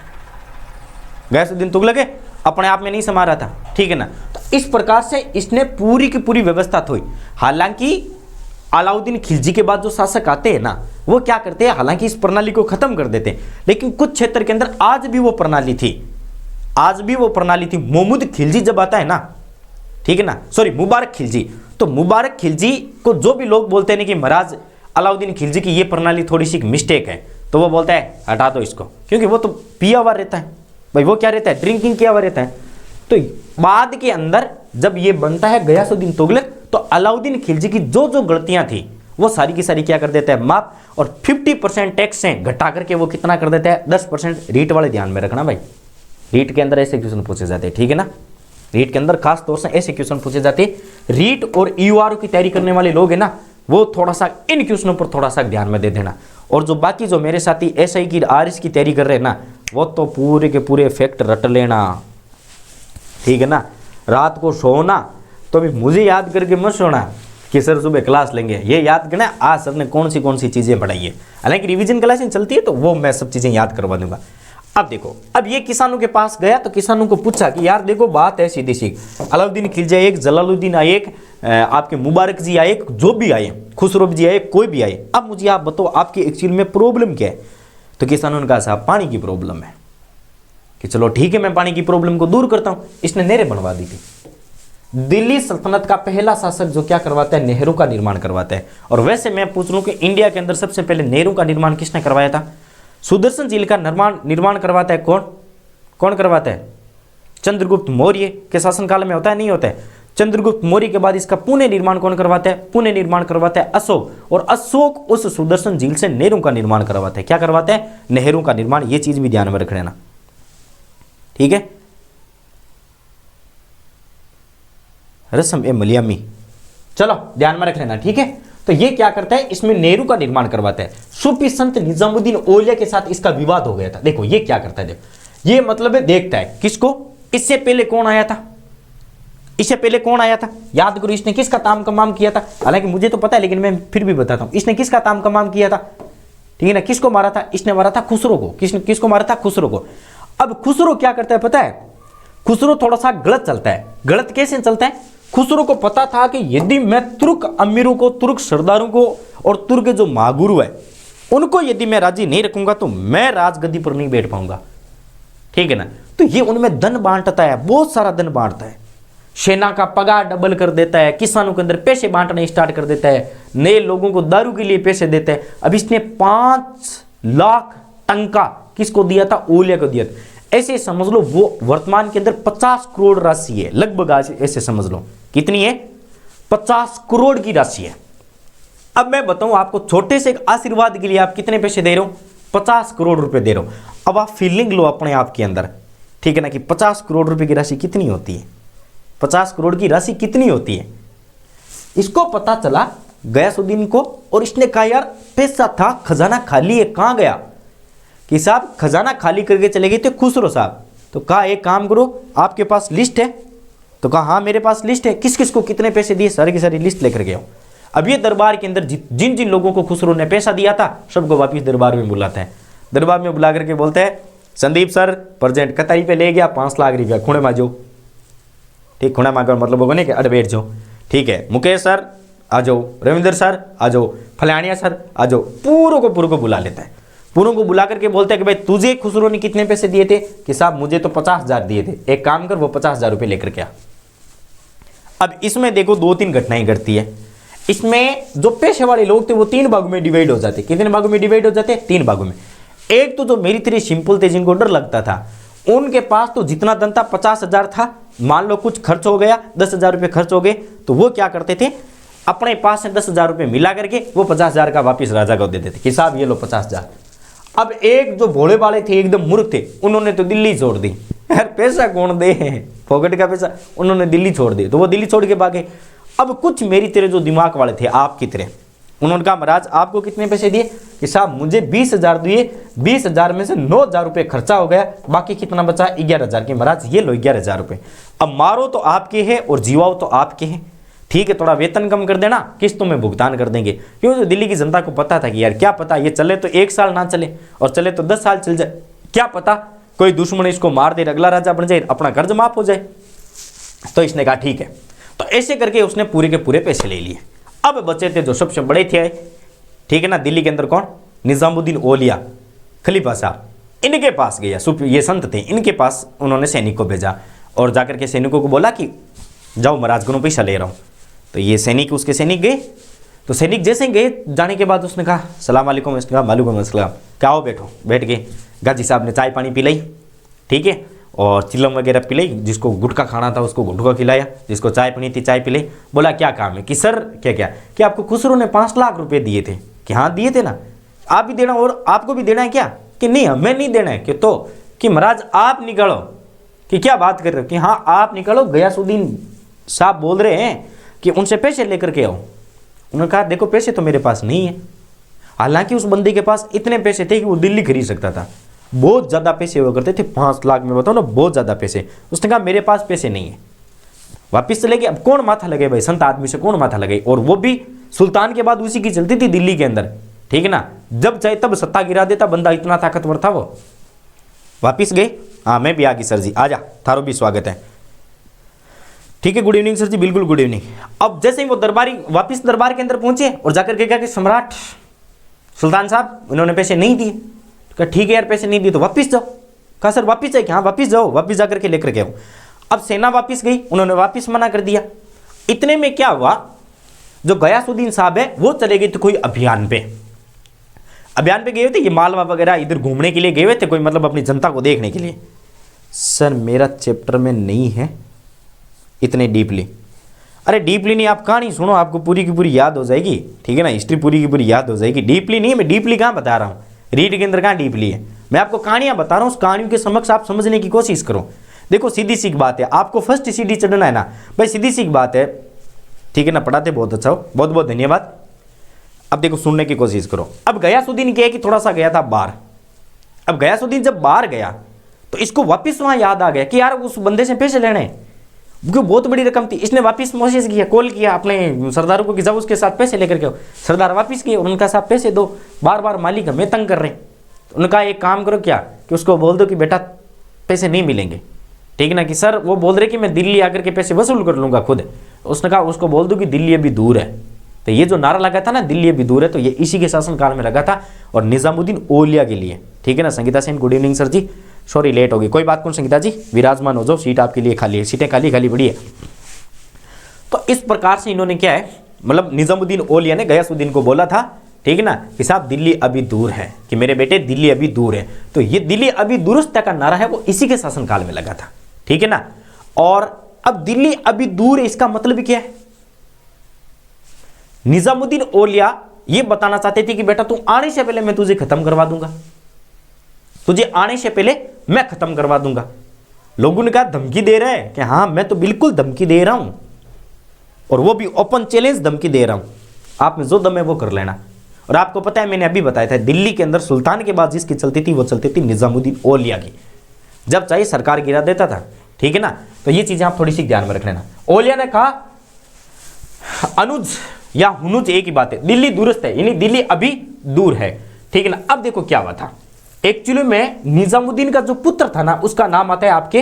गयासुद्दीन तुगलक अपने आप में नहीं समा रहा था, ठीक है ना। तो इस प्रकार से इसने पूरी की पूरी व्यवस्था थी। हालांकि अलाउद्दीन खिलजी के बाद जो शासक आते हैं ना वो क्या करते हैं? हालांकि इस प्रणाली को खत्म कर देते हैं, लेकिन कुछ क्षेत्र के अंदर आज भी वो प्रणाली थी, आज भी वो प्रणाली थी। मोहम्मद खिलजी जब आता है ना, ठीक है ना, सॉरी मुबारक खिलजी, तो मुबारक खिलजी को जो भी लोग बोलते हैं कि महाराज अलाउद्दीन खिलजी की ये प्रणाली थोड़ी सी मिस्टेक है, तो वो बोलता है हटा दो इसको, क्योंकि वो तो पिया हुआ रहता है भाई, वो क्या रहता है? ड्रिंकिंग किया हुआ रहता है। तो बाद के अंदर जब ये बनता है गयासुद्दीन तुगलक, तो अलाउद्दीन खिलजी की जो जो गलतियां थी वो सारी की सारी क्या कर देता है? माफ। और 50% टैक्स से घटा करके वो कितना कर देता है? 10%। रीट वाले ध्यान में रखना भाई, रीट के अंदर ऐसे क्वेश्चन पूछे जाते हैं, ठीक है ना। रीट के अंदर खास तौर से ऐसे क्वेश्चन पूछे जाते हैं। रीट और ईयूआरओ की तैयारी करने वाले लोग हैं ना वो थोड़ा सा इन क्वेश्चनों पर थोड़ा सा ध्यान में दे देना। और जो बाकी जो मेरे साथी एसआई की आरएस की तैयारी कर रहे हैं ना वो तो पूरे के पूरे फैक्ट रट लेना, ठीक है ना। रात को सोना तो भी मुझे याद करके मत सोना कि सर सुबह क्लास लेंगे, ये याद करना आज सर ने कौन सी चीज़ें पढ़ाई है। हालांकि रिवीजन क्लासें चलती है तो वो मैं सब चीज़ें याद करवा दूंगा। अब देखो, अब ये किसानों के पास गया तो किसानों को पूछा कि यार देखो बात है सीधी सी, अलाउद्दीन खिलजी आए, जलालुद्दीन आए, आपके मुबारक जी आए, जो भी आए, खुसरो जी आए, कोई भी आए, अब मुझे आप बताओ आपकी एक्चुअल में प्रॉब्लम क्या है? तो किसानों ने कहा साहब पानी की प्रॉब्लम है। कि चलो ठीक है मैं पानी की प्रॉब्लम को दूर करता हूं। इसने नहरें बनवा दी थी। दिल्ली सल्तनत का पहला शासक जो क्या करवाता है? नहरों का निर्माण करवाता है। और वैसे मैं पूछ रहा हूं कि इंडिया के अंदर सबसे पहले नहरों का निर्माण किसने करवाया था? सुदर्शन झील का निर्माण करवाता है कौन करवाता है? चंद्रगुप्त मौर्य के शासनकाल में होता है, नहीं होता है? चंद्रगुप्त मौर्य के बाद इसका पुणे निर्माण कौन करवाता है? पुणे निर्माण करवाता है अशोक। और अशोक उस सुदर्शन झील से नहरों का निर्माण करवाता है। क्या करवाता है? नहरों का निर्माण। ये चीज भी ध्यान में रख लेना, ठीक है। रसम ए मलियामी, चलो ध्यान में रख लेना, ठीक है। तो ये क्या करता है? इसमें नहरों का निर्माण करवाता है। सूफी संत निजामुद्दीन औलिया के साथ इसका विवाद हो गया था। देखो ये क्या करता है, देखो ये मतलब है देखता है किसको? इससे पहले कौन आया था? इससे पहले कौन आया था? याद करो इसने किसका ताम कमाम किया था? हालांकि मुझे तो पता है लेकिन मैं फिर भी बताता हूं। इसने किसका ताम कमाम किया था? ठीक है ना। किसको मारा था? इसने मारा था खुसरो को। किसको मारा था? खुसरो को। अब खुसरो क्या करता है पता है? खुसरो थोड़ा सा गलत चलता है। गलत कैसे चलता है? खुसरो को पता था कि यदि मैं तुर्क अमीरों को, तुर्क सरदारों को और तुर्क के जो महागुरु है उनको यदि मैं राजी नहीं रखूंगा तो मैं राजगद्दी पर नहीं बैठ पाऊंगा, ठीक है ना। तो ये उनमें धन बांटता है, बहुत सारा धन बांटता है। सेना का पगार डबल कर देता है, किसानों के अंदर पैसे बांटने स्टार्ट कर देता है, नए लोगों को दारू के लिए पैसे देता है। अब इसने 5 लाख टंका किसको दिया था? औलिया को दिया था। ऐसे समझ लो वो वर्तमान के अंदर 50 करोड़ राशि है लगभग। आज ऐसे समझ लो कितनी है? 50 करोड़ की राशि है। अब मैं बताऊं आपको, छोटे से एक आशीर्वाद के लिए आप कितने पैसे दे रहे हो? 50 करोड़ रुपए दे रहे हो। अब आप फीलिंग लो अपने आप के अंदर, ठीक है ना, कि 50 करोड़ रुपए की राशि कितनी होती है, 50 करोड़ की राशि कितनी होती है। इसको पता चला गयासुद्दीन को, और इसने कहा यार पैसा था, खजाना खाली है, कहां गया? कि साहब खजाना खाली करके चले गए थे खुसरो साहब। तो कहा एक काम करो, आपके पास लिस्ट है? तो कहा हाँ मेरे पास लिस्ट है, किस किस को कितने पैसे दिए, सारी की सारी लिस्ट लेकर गया। अब ये दरबार के अंदर जिन जिन लोगों को खुसरो ने पैसा दिया था सबको वापिस दरबार में बुलाते हैं। दरबार में बुला करके बोलते हैं संदीप सर प्रेजेंट कतारी पे ले गया 5 लाख रुपया, खुणे माजो, ठीक, खुणे मांगो मतलब होगा नहीं कि अड़ बैठ जाओ, ठीक है, मुकेश सर आ जाओ, रविंद्र सर आ जाओ, फलानिया सर आ जाओ, पूरों को बुला लेता है। पूरों को बुला करके बोलते हैं कि भाई तुझे खुसरो ने कितने पैसे दिए थे? कि साहब मुझे तो 50,000 दिए थे, एक काम कर वो 50,000 रुपये लेकर के आ। अब इसमें देखो 2-3 घटनाएं घटती है। इसमें जो पैसे वाले लोग थे वो 3 भागों में डिवाइड हो जाते। कितने भागों में डिवाइड हो जाते? 3 भागों में। एक तो जो मेरी तेरी सिंपल थे, जिनको डर लगता था, उनके पास तो जितना धन था 50,000 था, मान लो कुछ खर्च हो गया, 10,000 रुपये खर्च हो गए, तो वो क्या करते थे, अपने पास से 10,000 रुपये मिला करके वो 50,000 का वापिस राजा को देते थे कि साहब ये लो 50,000। अब एक जो भोले वाले थे, एकदम मूर्ख थे, उन्होंने तो दिल्ली छोड़ दी। यार पैसा कौन दे, फोकट का पैसा, उन्होंने दिल्ली छोड़ दी, तो वो दिल्ली छोड़ के भागे। अब कुछ मेरी तेरे जो दिमाग वाले थे आपकी तरह, उन्होंने कहा महाराज आपको कितने पैसे दिए? कि साहब मुझे 20,000 दिए, 20,000 में से 9,000 रुपये खर्चा हो गया, बाकी कितना बचा? 11,000 के। महाराज ये लो 11,000 रुपये, अब मारो तो आपके हैं और जीवाओ तो आपके हैं, ठीक है, थोड़ा वेतन कम कर देना, किस्तों में भुगतान कर देंगे। क्योंकि दिल्ली की जनता को पता था कि यार क्या पता ये चले तो 1 साल ना चले और चले तो 10 साल चल जाए, क्या पता कोई दुश्मन इसको मार दे, अगला राजा बन जाए, अपना कर्ज माफ हो जाए। तो इसने कहा ठीक है, तो ऐसे करके उसने पूरे के पूरे पैसे ले लिए। अब बचे थे जो सबसे बड़े थे, ठीक है ना, दिल्ली के अंदर कौन? निजामुद्दीन औलिया खलीफा साहब, इनके पास गया, ये संत थे, इनके पास उन्होंने सैनिक को भेजा और जाकर के सैनिकों को बोला कि जाओ महाराज को पैसा ले रहा हूँ। तो ये सैनिक, उसके सैनिक गए, तो सैनिक जैसे गए, जाने के बाद उसने कहा सलाम वालेकुम, उसने कहा वालेकुम अस्सलाम, क्या हो बैठो, बैठ गए। गाजी साहब ने चाय पानी पिलाई, ठीक है, और चिलम वगैरह पिलाई, जिसको गुटखा खाना था उसको गुटखा खिलाया, जिसको चाय पीनी थी चाय पिलाई। बोला क्या काम है? कि सर क्या क्या, कि आपको खुसरो ने 5 लाख रुपए दिए थे। कि हाँ दिए थे ना, आप भी देना और आपको भी देना है क्या? कि नहीं हमें नहीं देना है। कि तो कि महाराज आप निकालो। कि क्या बात कर रहे हो? कि हाँ आप निकालो, गयासुद्दीन साहब बोल रहे हैं कि उनसे पैसे लेकर के आओ। उन्होंने कहा देखो पैसे तो मेरे पास नहीं है। हालांकि उस बंदे के पास इतने पैसे थे कि वो दिल्ली खरीद सकता था, बहुत ज़्यादा पैसे हुआ करते थे, 5 लाख में बताओ ना, बहुत ज़्यादा पैसे। उसने कहा मेरे पास पैसे नहीं है, वापिस चले गए। अब कौन माथा लगे भाई, संत आदमी से कौन माथा लगे? और वो भी सुल्तान के बाद उसी की चलती थी दिल्ली के अंदर, ठीक है ना, जब चाहे तब सत्ता गिरा देता बंदा, इतना ताकतवर था वो। वापिस गए, हाँ मैं भी आ गई सर जी, आजा, थारो भी स्वागत है, ठीक है, गुड इवनिंग सर जी, बिल्कुल गुड इवनिंग। अब जैसे ही वो दरबारी वापिस दरबार के अंदर पहुंचे और जाकर के कहा कि सम्राट सुल्तान साहब उन्होंने पैसे नहीं दिए। कहा ठीक है यार पैसे नहीं दिए तो वापिस जाओ। कहा सर वापिस जाए? हाँ वापिस जाओ, वापिस जाकर के लेकर के आओ। अब सेना वापिस गई, उन्होंने वापिस मना कर दिया। इतने में क्या हुआ, जो गयासुद्दीन साहब है वो चले गए थे कोई अभियान पे गए हुए थे, ये मालवा वगैरह इधर घूमने के लिए गए हुए थे, कोई मतलब अपनी जनता को देखने के लिए। सर मेरा चैप्टर में नहीं है इतने डीपली। अरे डीपली नहीं, आप कहानी सुनो, आपको पूरी की पूरी याद हो जाएगी, ठीक है ना, हिस्ट्री पूरी की पूरी याद हो जाएगी। डीपली नहीं है, मैं डीपली कहाँ बता रहा हूँ, रीड के अंदर कहाँ डीपली है, मैं आपको कहानियाँ बता रहा हूँ। उस कहानियों के समक्ष आप समझने की कोशिश करो। देखो सीधी सी बात है, आपको फर्स्ट सीढ़ी चढ़ना है ना भाई, सीधी सी बात है, ठीक है ना, पढ़ाते बहुत अच्छा हो, बहुत बहुत धन्यवाद। अब देखो सुनने की कोशिश करो। अब गयासुद्दीन क्या है कि थोड़ा सा गया था बाहर। अब गयासुद्दीन जब बाहर गया तो इसको वापिस वहाँ याद आ गया कि यार उस बंदे से पैसे लेने हैं, क्योंकि बहुत बड़ी रकम थी। इसने वापस कोशिश किया, कॉल किया अपने सरदारों को कि जाओ उसके साथ पैसे लेकर के आओ। सरदार वापस किए, उनका साहब पैसे दो, बार बार मालिक हमें तंग कर रहे हैं। तो उनका एक काम करो क्या कि उसको बोल दो कि बेटा पैसे नहीं मिलेंगे, ठीक है ना, कि सर वो बोल रहे कि मैं दिल्ली आकर के पैसे वसूल कर लूँगा खुद। उसने कहा उसको बोल दो कि दिल्ली अभी दूर है। तो ये जो नारा लगा था ना दिल्ली अभी दूर है, तो ये इसी के शासनकाल में लगा था और निजामुद्दीन औलिया के लिए, ठीक है ना। Sangeeta Sen good evening sir ji, sorry late हो गई, कोई बात नहीं संगीता जी, विराजमान हो जाओ, सीट आपके लिए खाली है, सीटें खाली खाली पड़ी है। तो इस प्रकार से इन्होंने क्या है, मतलब निजामुद्दीन औलिया ने गयासुद्दीन को बोला था, ठीक है ना, कि साहब दिल्ली अभी दूर है, कि मेरे बेटे दिल्ली अभी दूर है। तो ये दिल्ली अभी दुरुस्त का नारा है वो इसी के शासनकाल में लगा था, ठीक है ना। और अब दिल्ली अभी दूर है, इसका मतलब क्या है, निजामुद्दीन औलिया ये बताना चाहते थे कि बेटा तू आने से पहले मैं तुझे खत्म करवा दूंगा, तुझे आने से पहले मैं खत्म करवा दूंगा। लोगों ने कहा धमकी दे रहा है कि हाँ मैं तो बिल्कुल धमकी दे रहा हूं, और वो भी ओपन चैलेंज धमकी दे रहा हूं, आप में जो दम है वो कर लेना। और आपको पता है मैंने अभी बताया था दिल्ली के अंदर सुल्तान के बाद जिसकी चलती थी वो चलती थी निजामुद्दीन औलिया की, जब चाहे सरकार गिरा देता था, ठीक है ना। तो ये चीजें आप थोड़ी सी ध्यान में रख लेना। औलिया ने कहा अनुज या हुनुज एक ही बात है, दिल्ली दूरस्थ है, यानी दिल्ली अभी दूर है, ठीक है ना। अब देखो क्या हुआ था, एक्चुअली में निजामुद्दीन का जो पुत्र था ना उसका नाम आता है आपके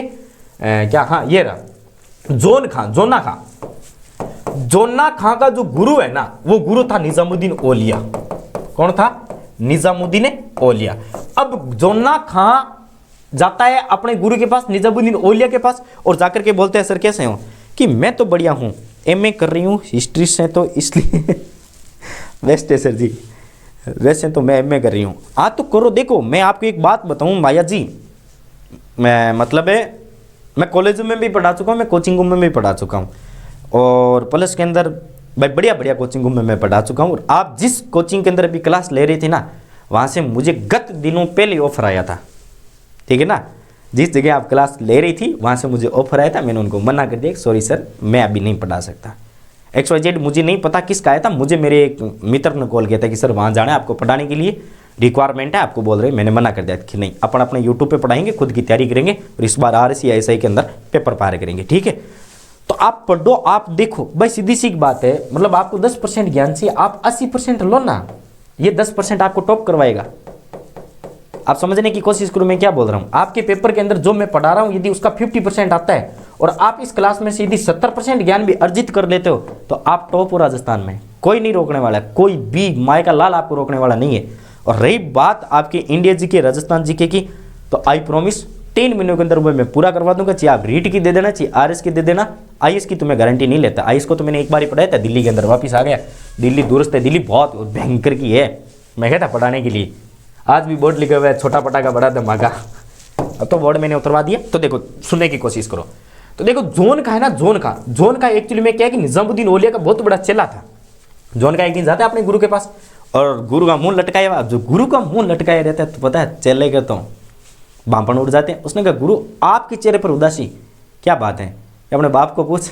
क्या, हाँ ये रहा जोन खां, जोना खां। जोना खां का जो गुरु है ना वो गुरु था निजामुद्दीन औलिया। कौन था? निजामुद्दीन औलिया। अब जोना खां जाता है अपने गुरु के पास निजामुद्दीन औलिया के पास और जाकर के बोलते हैं सर कैसे हो, कि मैं तो बढ़िया हूँ, एमए कर रही हूँ हिस्ट्री से, तो इसलिए बेस्ट है सर जी, वैसे तो मैं एमए कर रही हूँ। हाँ तो करो, देखो मैं आपको एक बात बताऊँ माया जी, मैं मतलब है मैं कॉलेज में भी पढ़ा चुका हूँ, मैं कोचिंग में भी पढ़ा चुका हूँ, और प्लस के अंदर भाई बढ़िया बढ़िया कोचिंग में मैं पढ़ा चुका हूँ। और आप जिस कोचिंग के अंदर अभी क्लास ले रही थी ना, वहाँ से मुझे गत दिनों पहले ऑफर आया था, ठीक है ना। जिस जगह आप क्लास ले रही थी वहाँ से मुझे ऑफर आया था, मैंने उनको मना कर दिया, सॉरी सर मैं अभी नहीं पढ़ा सकता। XYZ मुझे नहीं पता किसका आया था, मुझे मेरे एक मित्र ने कॉल किया था कि सर वहाँ जाना है आपको पढ़ाने के लिए, रिक्वायरमेंट है आपको बोल रहे हैं। मैंने मना कर दिया कि नहीं, अपन अपने यूट्यूब पे पढ़ाएंगे, खुद की तैयारी करेंगे, और इस बार RSC SI के अंदर पेपर पार करेंगे, ठीक है। तो आप पढ़ो, आप देखो भाई सीधी सी बात है, मतलब आपको 10% ज्ञान से आप 80% लो ना, ये 10% आपको टॉप करवाएगा। आप समझने की कोशिश करो मैं क्या बोल रहा हूँ। आपके पेपर के अंदर जो मैं पढ़ा रहा हूँ यदि उसका 50% आता है और आप इस क्लास में से यदि 70% ज्ञान भी अर्जित कर लेते हो तो आप टॉप हो राजस्थान में, कोई नहीं रोकने वाला है, कोई भी माय का लाल आपको रोकने वाला नहीं है। और रही बात आपके इंडिया जीके, राजस्थान जीके की, तो आई प्रॉमिस 3 महीनों के अंदर वो मैं पूरा करवा दूंगा। चाहे आप रीट की दे देना, चाहे RS की दे देना, IS की तो मैं गारंटी नहीं लेता। IS को तो मैंने एक बार ही पढ़ाया था, दिल्ली के अंदर वापस आ गया। दिल्ली दूरस्थ है, दिल्ली बहुत भयंकर की है, मैं कहता पढ़ाने के लिए। आज भी बोर्ड लिखा हुआ है छोटा पटाखा बड़ा धमाका, अब तो बोर्ड मैंने उतरवा दिया। तो देखो सुनने की कोशिश करो। तो देखो जोन का है ना, जोन का एक्चुअली में क्या है कि निजामुद्दीन औलिया का बहुत बड़ा चेला था। जोन का एक दिन जाता है अपने गुरु के पास और गुरु का मुंह लटकाया हुआ, जो गुरु का मुंह लटकाया रहता है तो पता है चेले कहता हूँ बांपण उड़ जाते हैं। उसने कहा गुरु आपके चेहरे पर उदासी क्या बात है? अपने बाप को पूछ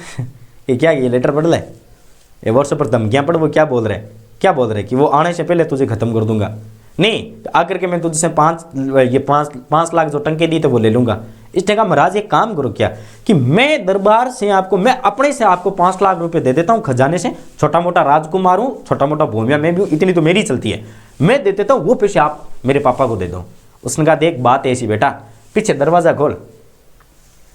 कि क्या ये लेटर पढ़ ले, ये व्हाट्सएप पर धमकियाँ पढ़, वो क्या बोल रहे कि वो आने से पहले तुझे खत्म कर दूंगा, नहीं आकर के मैं तुझसे 5 लाख जो टंके दिए थे वो ले लूंगा। इसने कहा महाराज एक काम करो क्या कि मैं दरबार से आपको, मैं अपने से आपको 5 लाख रुपए दे देता हूँ खजाने से, छोटा मोटा राजकुमार हूँ, छोटा मोटा भूमिया में भी हूँ, इतनी तो मेरी चलती है, मैं दे देता हूँ, वो पैसे आप मेरे पापा को दे दो। उसने कहा देख बात ऐसी बेटा, पीछे दरवाजा खोल,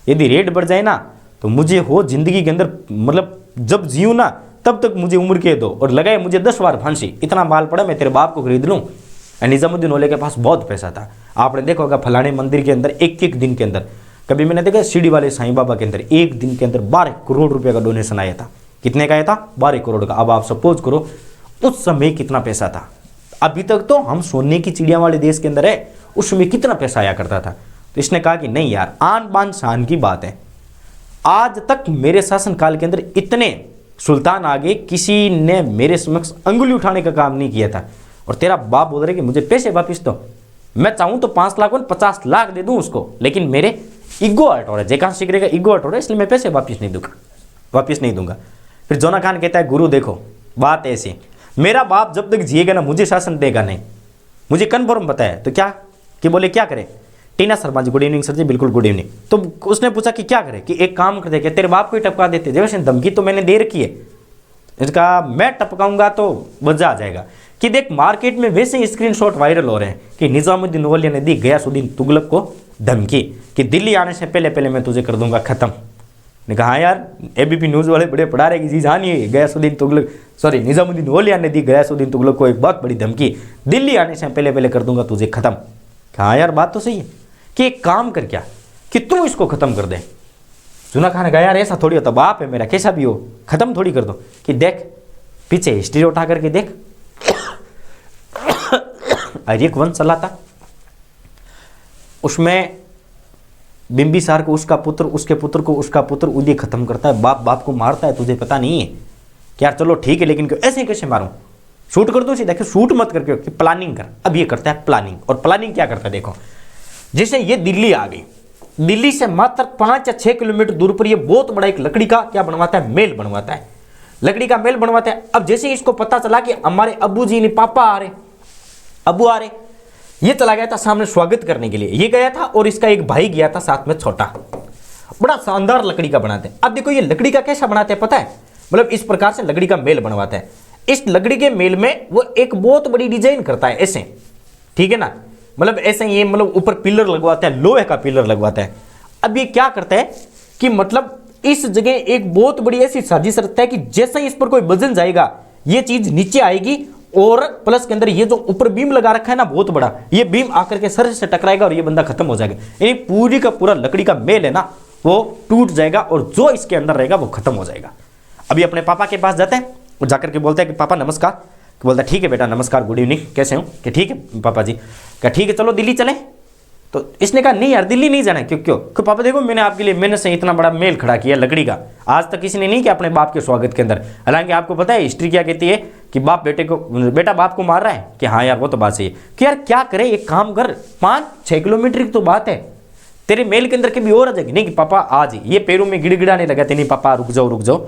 यदि रेट बढ़ जाए ना तो मुझे हो जिंदगी के अंदर, मतलब जब जीऊँ ना तब तक मुझे उम्र के दो, और लगाए मुझे 10 बार फांसी, इतना माल पड़ा मैं तेरे बाप को खरीद लूँ। निजामुद्दीन औलिया के पास बहुत पैसा था। आपने देखा होगा फलाने मंदिर के अंदर एक दिन के अंदर, कभी मैंने देखा शिरडी वाले साईं बाबा के अंदर एक दिन के अंदर 12 करोड़ रुपए का डोनेशन आया था। कितने का आया था? 12 करोड़ का। अब आप सपोज करो उस समय कितना पैसा था। अभी तक तो हम सोने की चिड़िया वाले देश के अंदर है, उस समय कितना पैसा आया करता था। तो इसने कहा कि नहीं यार, आन बान शान की बात है, आज तक मेरे शासनकाल के अंदर इतने सुल्तान आगे किसी ने मेरे समक्ष अंगुली उठाने का काम नहीं किया था। और तेरा बाप बोल रहे कि मुझे पैसे वापिस दो, मैं चाहूँ तो 5 लाख 50 लाख दे दूँ उसको, लेकिन मेरे ईगो हर्ट हो रहा है, जयकांत शिकरे का ईगो हर्ट हो रहा है, इसलिए मैं पैसे वापिस नहीं दूंगा। फिर जोना खान कहता है गुरु देखो बात ऐसी, मेरा बाप जब तक जिएगा ना मुझे शासन देगा नहीं, मुझे कन्फर्म पता है। तो क्या कि बोले क्या करे? टीना Sharma ji good evening sir ji, बिल्कुल गुड इवनिंग। तो उसने पूछा कि क्या करे, कि एक काम कर दे, कि तेरे बाप को ही टपका देते, जैसे धमकी तो मैंने दे रखी है। इसका मैं टपकाऊंगा तो मजा आ जाएगा। कि देख मार्केट में वैसे ही स्क्रीनशॉट वायरल हो रहे हैं कि निजामुद्दीन औलिया ने दी गयासुद्दीन तुगलक को धमकी कि दिल्ली आने से पहले मैं तुझे कर दूंगा खत्म। ने कहा हाँ यार, ABP न्यूज़ वाले बड़े पढ़ा रहे कि जी जानिए गयासुद्दीन तुगलक, सॉरी निजामुद्दीन औलिया ने दी गयासुद्दीन तुगलक को एक बहुत बड़ी धमकी, दिल्ली आने से पहले कर दूंगा तुझे खत्म। कहा यार बात तो सही है, कि एक काम कर क्या कि तू इसको खत्म कर दे। जोना खान ने कहा यार ऐसा थोड़ी होता, बाप है मेरा कैसा भी हो, खत्म थोड़ी कर दो। कि देख पीछे हिस्ट्री उठा करके देख, आर्यक वंश चला था, उसमें बिंबिसार को उसका पुत्र, उसके पुत्र को उसका पुत्र उदय खत्म करता है, बाप को मारता है, तुझे पता नहीं है कि यार चलो ठीक है लेकिन ऐसे कैसे मारूं, शूट कर दो सीधा, देखो शूट मत करके कि प्लानिंग कर। अब ये करता है प्लानिंग, और प्लानिंग क्या करता है देखो, जैसे ये दिल्ली आ गई, दिल्ली से मात्र 5 या 6 किलोमीटर दूर पर ये बहुत बड़ा एक लकड़ी का क्या बनवाता है, मेल बनवाता है, लकड़ी का मेल बनवाता है। अब जैसे इसको पता चला कि हमारे अब्बू जी ने, पापा आ रहे, अब्बू आ रहे, ये चला गया था सामने स्वागत करने के लिए, ये गया था और इसका एक भाई गया था साथ में छोटा, बड़ा शानदार लकड़ी का बनाते हैं। अब देखो ये लकड़ी का कैसा बनाते हैं पता है, मतलब इस प्रकार से लकड़ी का मेल बनवाता है। इस लकड़ी के मेल में वो एक बहुत बड़ी डिजाइन करता है ऐसे, ठीक है ना, मतलब ऐसे ये मतलब ऊपर पिलर लगवाता है, लोहे का पिलर लगवाता है। अब ये क्या करता है कि मतलब इस जगह एक बहुत बड़ी ऐसी साजिश रखता है कि जैसे ही इस पर कोई वजन जाएगा ये चीज नीचे आएगी, और प्लस के अंदर ये जो ऊपर बीम लगा रखा है ना बहुत बड़ा, ये बीम आकर के सर से टकराएगा और ये बंदा खत्म हो जाएगा। यानी पूरी का पूरा लकड़ी का मेल है ना वो टूट जाएगा और जो इसके अंदर रहेगा वो खत्म हो जाएगा। अभी अपने पापा के पास जाते हैं और जाकर के बोलते हैं कि पापा नमस्कार, कि बोलता है ठीक है बेटा नमस्कार, गुड इवनिंग, कैसे हो, कि ठीक है पापा जी, क्या ठीक है चलो दिल्ली चले। तो इसने कहा नहीं यार दिल्ली नहीं जाना है, क्यों क्यों, कि पापा देखो मैंने आपके लिए मेहनत से इतना बड़ा मेल खड़ा किया लकड़ी का, आज तक किसी ने नहीं किया अपने बाप के स्वागत के अंदर। हालांकि आपको पता है हिस्ट्री क्या कहती है कि बाप बेटे को, बेटा बाप को मार रहा है, कि हाँ यार वो तो बात सही है, कि यार क्या करे एक काम कर, 5-6 किलोमीटर की तो बात है, तेरे मेल के अंदर कभी और आ जाएगी, नहीं कि पापा आज ये पैरों में गिड़गिड़ाने लगाते, नहीं पापा रुक जाओ।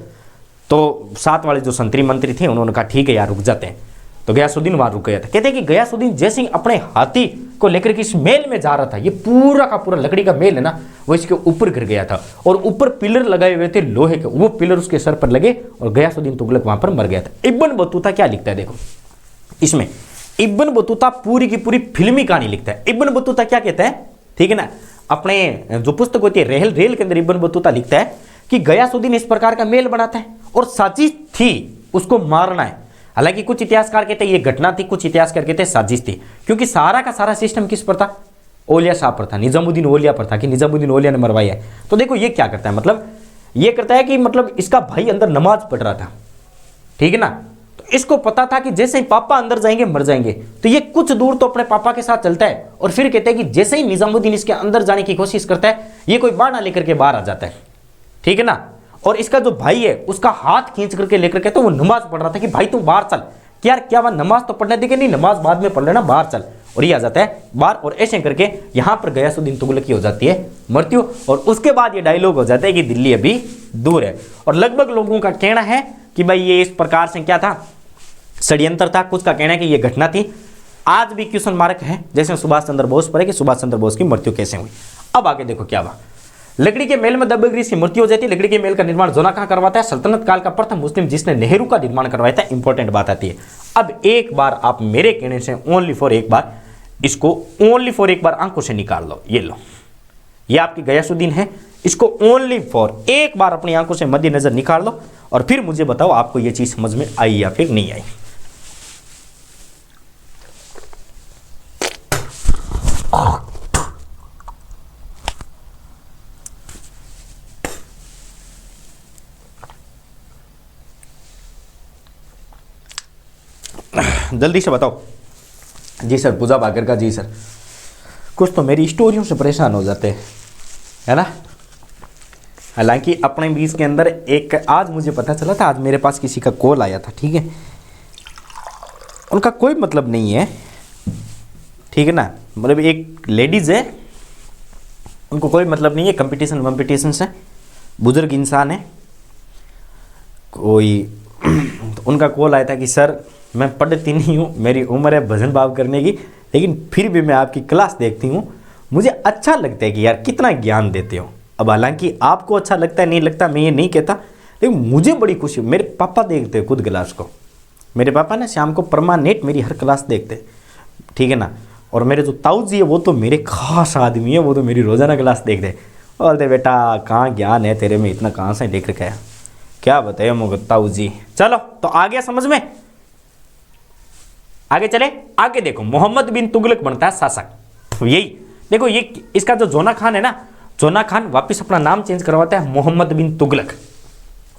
तो साथ वाले जो संतरी मंत्री थे उन्होंने कहा ठीक है यार रुक जाते हैं। तो गयासुद्दीन वहां रुक गया था। कहते हैं कि गयासुद्दीन जैसे ही अपने हाथी को लेकर के इस मेल में जा रहा था, ये पूरा का पूरा लकड़ी का मेल है ना वो इसके ऊपर गिर गया था, और ऊपर पिलर लगाए हुए थे लोहे के, वो पिलर उसके सर पर लगे और गयासुद्दीन तुगलक वहां पर मर गया था। इब्न बतूता क्या लिखता है देखो इसमें, इब्न बतूता पूरी की पूरी फिल्मी कहानी लिखता है। इब्न बतूता क्या कहता है, ठीक है ना, अपने जो पुस्तक होती है रेल के अंदर इब्न बतूता लिखता है कि गयासुद्दीन इस प्रकार का मेल बनाता है और साजिश थी उसको मारना है। हालांकि कुछ इतिहासकार कहते हैं ये घटना थी, कुछ इतिहासकार कहते हैं साजिश थी, क्योंकि सारा का सारा सिस्टम किस पर था, औलिया शाह पर था, निजामुद्दीन औलिया पर था, कि निजामुद्दीन औलिया ने मरवाया है। तो देखो ये क्या करता है, मतलब ये करता है कि मतलब इसका भाई अंदर नमाज पढ़ रहा था, ठीक है ना, तो इसको पता था कि जैसे ही पापा अंदर जाएंगे मर जाएंगे, तो ये कुछ दूर तो अपने पापा के साथ चलता है और फिर कहते हैं कि जैसे ही निजामुद्दीन इसके अंदर जाने की कोशिश करता है ये कोई बहाना लेकर के बाहर आ जाता है, ठीक है ना, और इसका जो भाई है उसका हाथ खींच करके लेकर के, तो वो नमाज पढ़ रहा था कि भाई तू बाहर चल, कि यार क्या वह नमाज तो पढ़ने देखे, नहीं नमाज बाद में पढ़ लेना, बाहर चल, और ये आ जाता है बाहर, और ऐसे करके यहां पर गयासुद्दीन तुगलक की हो जाती है मृत्यु। और उसके बाद ये डायलॉग हो जाता है कि दिल्ली अभी दूर है, और लगभग लोगों का कहना है कि भाई ये इस प्रकार से क्या था, षड्यंत्र था, कुछ का कहना है कि ये घटना थी। आज भी क्वेश्चन मार्क है जैसे सुभाष चंद्र बोस पर है कि सुभाष चंद्र बोस की मृत्यु कैसे हुई। अब आगे देखो क्या हुआ, लकड़ी के मेल में दबंगगिरी से मृत्यु हो जाती है। लकड़ी के मेल का निर्माण जोना खां करवाता है, सल्तनत काल का प्रथम मुस्लिम जिसने नेहरू का निर्माण करवाया था। इंपॉर्टेंट बात आती है, अब एक बार आप मेरे कहने से ओनली फॉर एक बार इसको ओनली फॉर एक बार आंखों से निकाल लो, ये लो, ये आपकी गयासुद्दीन है, इसको ओनली फॉर एक बार अपनी आंखों से मद्देनजर निकाल लो और फिर मुझे बताओ आपको ये चीज समझ में आई या फिर नहीं आई। जल्दी से बताओ। जी सर, पूजा भाकर का, जी सर, कुछ तो मेरी स्टोरियों से परेशान हो जाते हैं, है ना। हालांकि अपने बीच के अंदर एक आज मुझे पता चला था, आज मेरे पास किसी का कॉल आया था, ठीक है, उनका कोई मतलब नहीं है, ठीक है ना, मतलब एक लेडीज है, उनको कोई मतलब नहीं है कंपटीशन से, बुजुर्ग इंसान है कोई। तो उनका कॉल आया था कि सर मैं पढ़ती नहीं हूँ, मेरी उम्र है भजन भाव करने की, लेकिन फिर भी मैं आपकी क्लास देखती हूँ, मुझे अच्छा लगता है कि यार कितना ज्ञान देते हो। अब हालांकि आपको अच्छा लगता है नहीं लगता मैं ये नहीं कहता, लेकिन मुझे बड़ी खुशी, मेरे पापा देखते हैं खुद क्लास को, मेरे पापा ना शाम को परमानेंट मेरी हर क्लास देखते हैं, ठीक है ना, और मेरे जो ताऊ जी है वो तो मेरे खास आदमी है, वो तो मेरी रोजाना क्लास देखते हैं, बोलते बेटा कहाँ ज्ञान है तेरे में, इतना कहाँ से देख रखा है, क्या बताए मुझे ताऊ जी। चलो तो आ गया समझ में, आगे चले, आगे देखो मोहम्मद बिन तुगलक बनता है शासक। तो यही देखो, ये इसका जो जोना खान है ना, जोना खान वापस अपना नाम चेंज करवाता है मोहम्मद बिन तुगलक।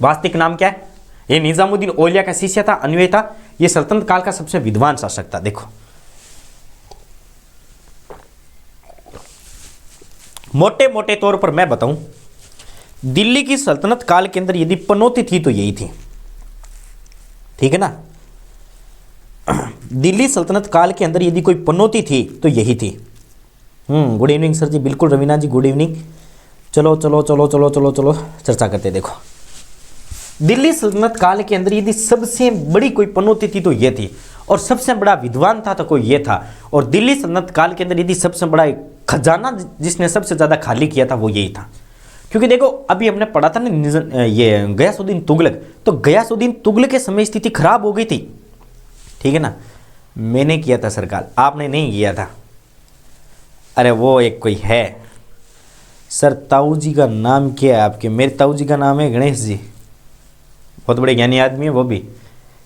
वास्तविक नाम क्या है, ये निजामुद्दीन औलिया का शिष्य था, अन्वय था, ये सल्तनत काल का सबसे विद्वान शासक था। देखो मोटे मोटे तौर पर मैं बताऊं, दिल्ली की सल्तनत काल के अंदर यदि पनौती थी तो यही थी, ठीक है ना। दिल्ली सल्तनत काल के अंदर यदि कोई पनौती थी तो यही थी। गुड इवनिंग सर जी, बिल्कुल रवीना जी गुड इवनिंग। चलो चलो चलो चलो चलो चलो चर्चा करते। देखो दिल्ली सल्तनत काल के अंदर यदि सबसे बड़ी कोई पनौती थी तो ये थी, और सबसे बड़ा विद्वान था तो कोई ये था। और दिल्ली सल्तनत काल के अंदर यदि सबसे बड़ा खजाना जिसने सबसे ज़्यादा खाली किया था वो यही था। क्योंकि देखो अभी हमने पढ़ा था ना ये गयासुद्दीन तुगलक, तो गयासुद्दीन तुगलक के समय स्थिति खराब हो गई थी, ठीक है ना। मैंने किया था सरकार, आपने नहीं किया था। अरे वो एक कोई है सर, ताऊ जी का नाम क्या है आपके? मेरे ताऊ जी का नाम है गणेश जी, बहुत बड़े ज्ञानी आदमी है, वो भी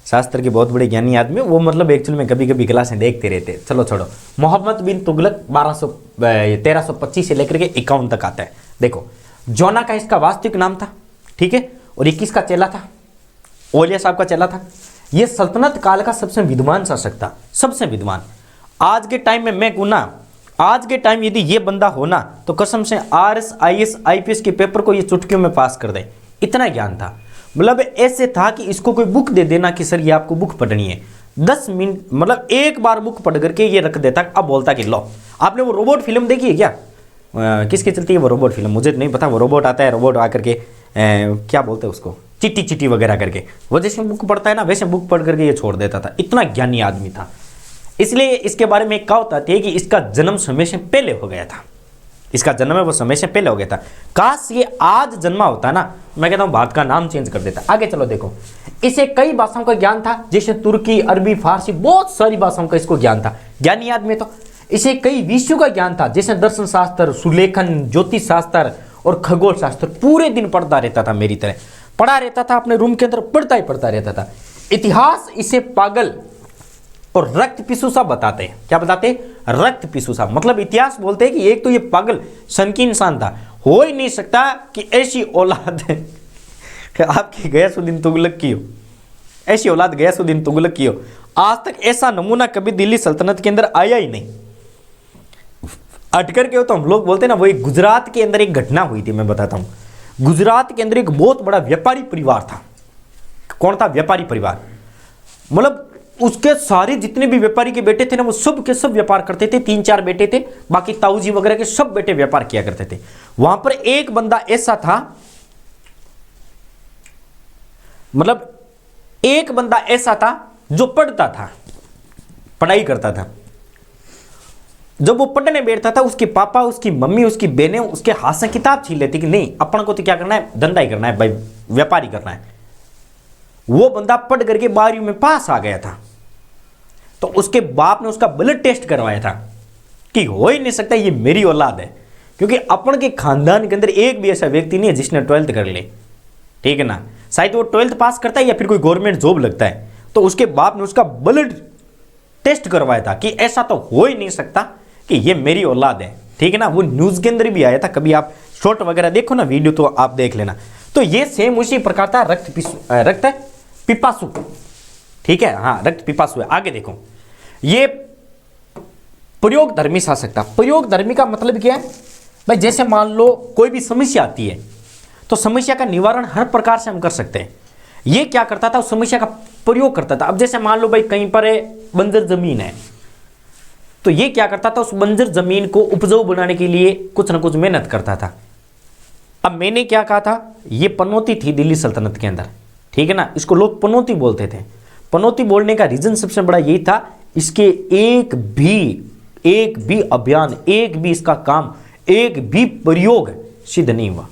शास्त्र के बहुत बड़े ज्ञानी आदमी है वो। मतलब एक्चुअली में कभी कभी क्लासें देखते रहते। चलो छोड़ो। मोहम्मद बिन तुगलक 1325 से लेकर के 51 तक आता है। देखो जोना का इसका वास्तविक नाम था, ठीक है, और ये किसका चेला था? ओलिया साहब का चेला था। ये सल्तनत काल का सबसे विद्वान शासक था, सबसे विद्वान। आज के टाइम में मैं गुना, आज के टाइम यदि ये बंदा होना तो कसम से RS IS IPS के पेपर को ये चुटकियों में पास कर दे, इतना ज्ञान था। मतलब ऐसे था कि इसको कोई बुक दे देना कि सर ये आपको बुक पढ़नी है, 10 मिनट मतलब एक बार बुक पढ़ करके ये रख देता। अब बोलता कि लो। आपने वो रोबोट फिल्म देखी है क्या? किसकी चलती है वो रोबोट फिल्म? मुझे नहीं पता। वो रोबोट आता है, रोबोट आकर के क्या बोलते हैं उसको, चिट्टी चिट्टी वगैरह करके, वो जैसे बुक पढ़ता है ना वैसे बुक पढ़ करके ये छोड़ देता था। इतना ज्ञानी आदमी था। इसलिए इसके बारे में एक कहावत आती है कि इसका जन्म समय से पहले हो गया था। इसका जन्म है वो समय से पहले हो गया था। काश ये आज जन्मा होता ना, मैं कहता हूँ बात का नाम चेंज कर देता। आगे चलो देखो, इसे कई भाषाओं का ज्ञान था, जैसे तुर्की, अरबी, फारसी, बहुत सारी भाषाओं का इसको ज्ञान था। ज्ञानी आदमी तो इसे कई विषयों का ज्ञान था, जैसे दर्शन शास्त्र, सुलेखन, ज्योतिष शास्त्र और खगोल शास्त्र। पूरे दिन पढ़ता रहता था, मेरी तरह पढ़ा रहता था, अपने रूम के अंदर पढ़ता ही पढ़ता रहता था। इतिहास इसे पागल और रक्त पिसूसा बताते हैं। क्या बताते हैं? रक्त पिसूसा। मतलब इतिहास बोलते हैं कि एक तो ये पागल सनकी इंसान था, हो ही नहीं सकता कि ऐसी औलाद आपकी गयासुद्दीन तुगलक की हो, ऐसी औलाद गयासुद्दीन तुगलक की हो। आज तक ऐसा नमूना कभी दिल्ली सल्तनत के अंदर आया ही नहीं। अटकर के हो तो हम लोग बोलते हैं ना, वो एक गुजरात के अंदर एक घटना हुई थी, मैं बताता हूं। गुजरात के अंदर एक बहुत बड़ा व्यापारी परिवार था। कौन था? व्यापारी परिवार। मतलब उसके सारे जितने भी व्यापारी के बेटे थे ना, वो सब के सब व्यापार करते थे। 3-4 बेटे थे, बाकी ताऊजी वगैरह के सब बेटे व्यापार किया करते थे। वहां पर एक बंदा ऐसा था, मतलब एक बंदा ऐसा था जो पढ़ता था, पढ़ाई करता था। जब वो पढ़ने बैठता था, उसके पापा, उसकी मम्मी, उसकी बहनें उसके हाथ से किताब छीन लेती कि नहीं अपन को तो क्या करना है, धंधा ही करना है भाई, व्यापारी करना है। वो बंदा पढ़ करके 12वीं में पास आ गया था, तो उसके बाप ने उसका ब्लड टेस्ट करवाया था कि हो ही नहीं सकता ये मेरी औलाद है, क्योंकि अपन के खानदान के अंदर एक भी ऐसा व्यक्ति नहीं है जिसने 12th कर ले, ठीक है ना। शायद वो 12th पास करता है या फिर कोई गवर्नमेंट जॉब लगता है। तो उसके बाप ने उसका ब्लड टेस्ट करवाया था कि ऐसा तो हो ही नहीं सकता कि ये मेरी औलाद है, ठीक है ना। वो न्यूज के अंदर भी आया था, कभी आप शॉर्ट वगैरह देखो ना, वीडियो तो आप देख लेना। तो ये सेम उसी प्रकार था, रक्त पिपासु, ठीक है, हाँ रक्त पिपासु है। आगे देखो, ये प्रयोग धर्मी शासक था। प्रयोग धर्मी का मतलब क्या है भाई? जैसे मान लो कोई भी समस्या आती है तो समस्या का निवारण हर प्रकार से हम कर सकते हैं। ये क्या करता था? उस समस्या का प्रयोग करता था। अब जैसे मान लो भाई कहीं पर बंजर जमीन है, तो ये क्या करता था? उस बंजर जमीन को उपजाऊ बनाने के लिए कुछ ना कुछ मेहनत करता था। अब मैंने क्या कहा था? ये पनौती थी दिल्ली सल्तनत के अंदर, ठीक है ना। इसको लोग पनौती बोलते थे। पनौती बोलने का रीजन सबसे बड़ा यही था, इसके एक भी अभियान, एक भी इसका काम, एक भी प्रयोग सिद्ध नहीं हुआ।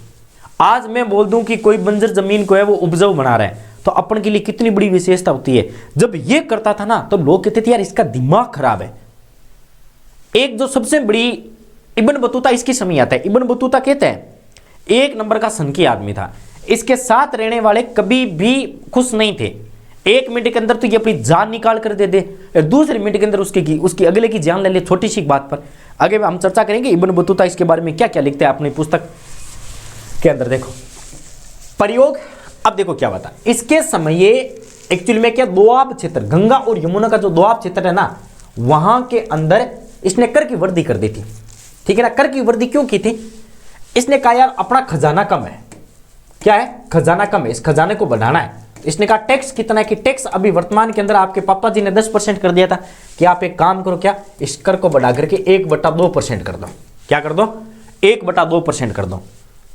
आज मैं बोल दूं कि कोई बंजर जमीन को है वो उपजाऊ बना रहा है, तो अपन के लिए कितनी बड़ी विशेषता होती है। जब ये करता था ना, तो लोग कहते थे यार इसका दिमाग खराब है। एक जो सबसे बड़ी इब्न बतूता इसकी समय आता है। इब्न बतूता कहते हैं एक नंबर का सनकी आदमी था। इसके साथ रहने वाले कभी भी खुश नहीं थे। 1 मिनट के अंदर तो ये अपनी जान निकाल कर दे दे, दूसरे मिनट के अंदर उसकी अगले की जान ले ले, छोटी सी बात पर। आगे हम चर्चा करेंगे इब्न बतूता इसके बारे में क्या क्या लिखते हैं अपनी पुस्तक के अंदर। देखो प्रयोग, अब देखो क्या बता। इसके समय एक्चुअली में क्या, दोआब क्षेत्र, गंगा और यमुना का जो दोआब क्षेत्र है ना, वहां के अंदर इसने कर की वृद्धि कर दी थी, ठीक है ना। कर की वृद्धि क्यों की थी? इसने कहा यार अपना खजाना कम है, क्या है, खजाना कम है, इस खजाने को बढ़ाना है। इसने कहा टैक्स कितना है कि टैक्स अभी वर्तमान के अंदर आपके पापा जी ने 10% कर दिया था कि आप एक काम करो, क्या इस कर को बढ़ा करके 1/2% कर दो। क्या कर दो? 1/2% कर दो।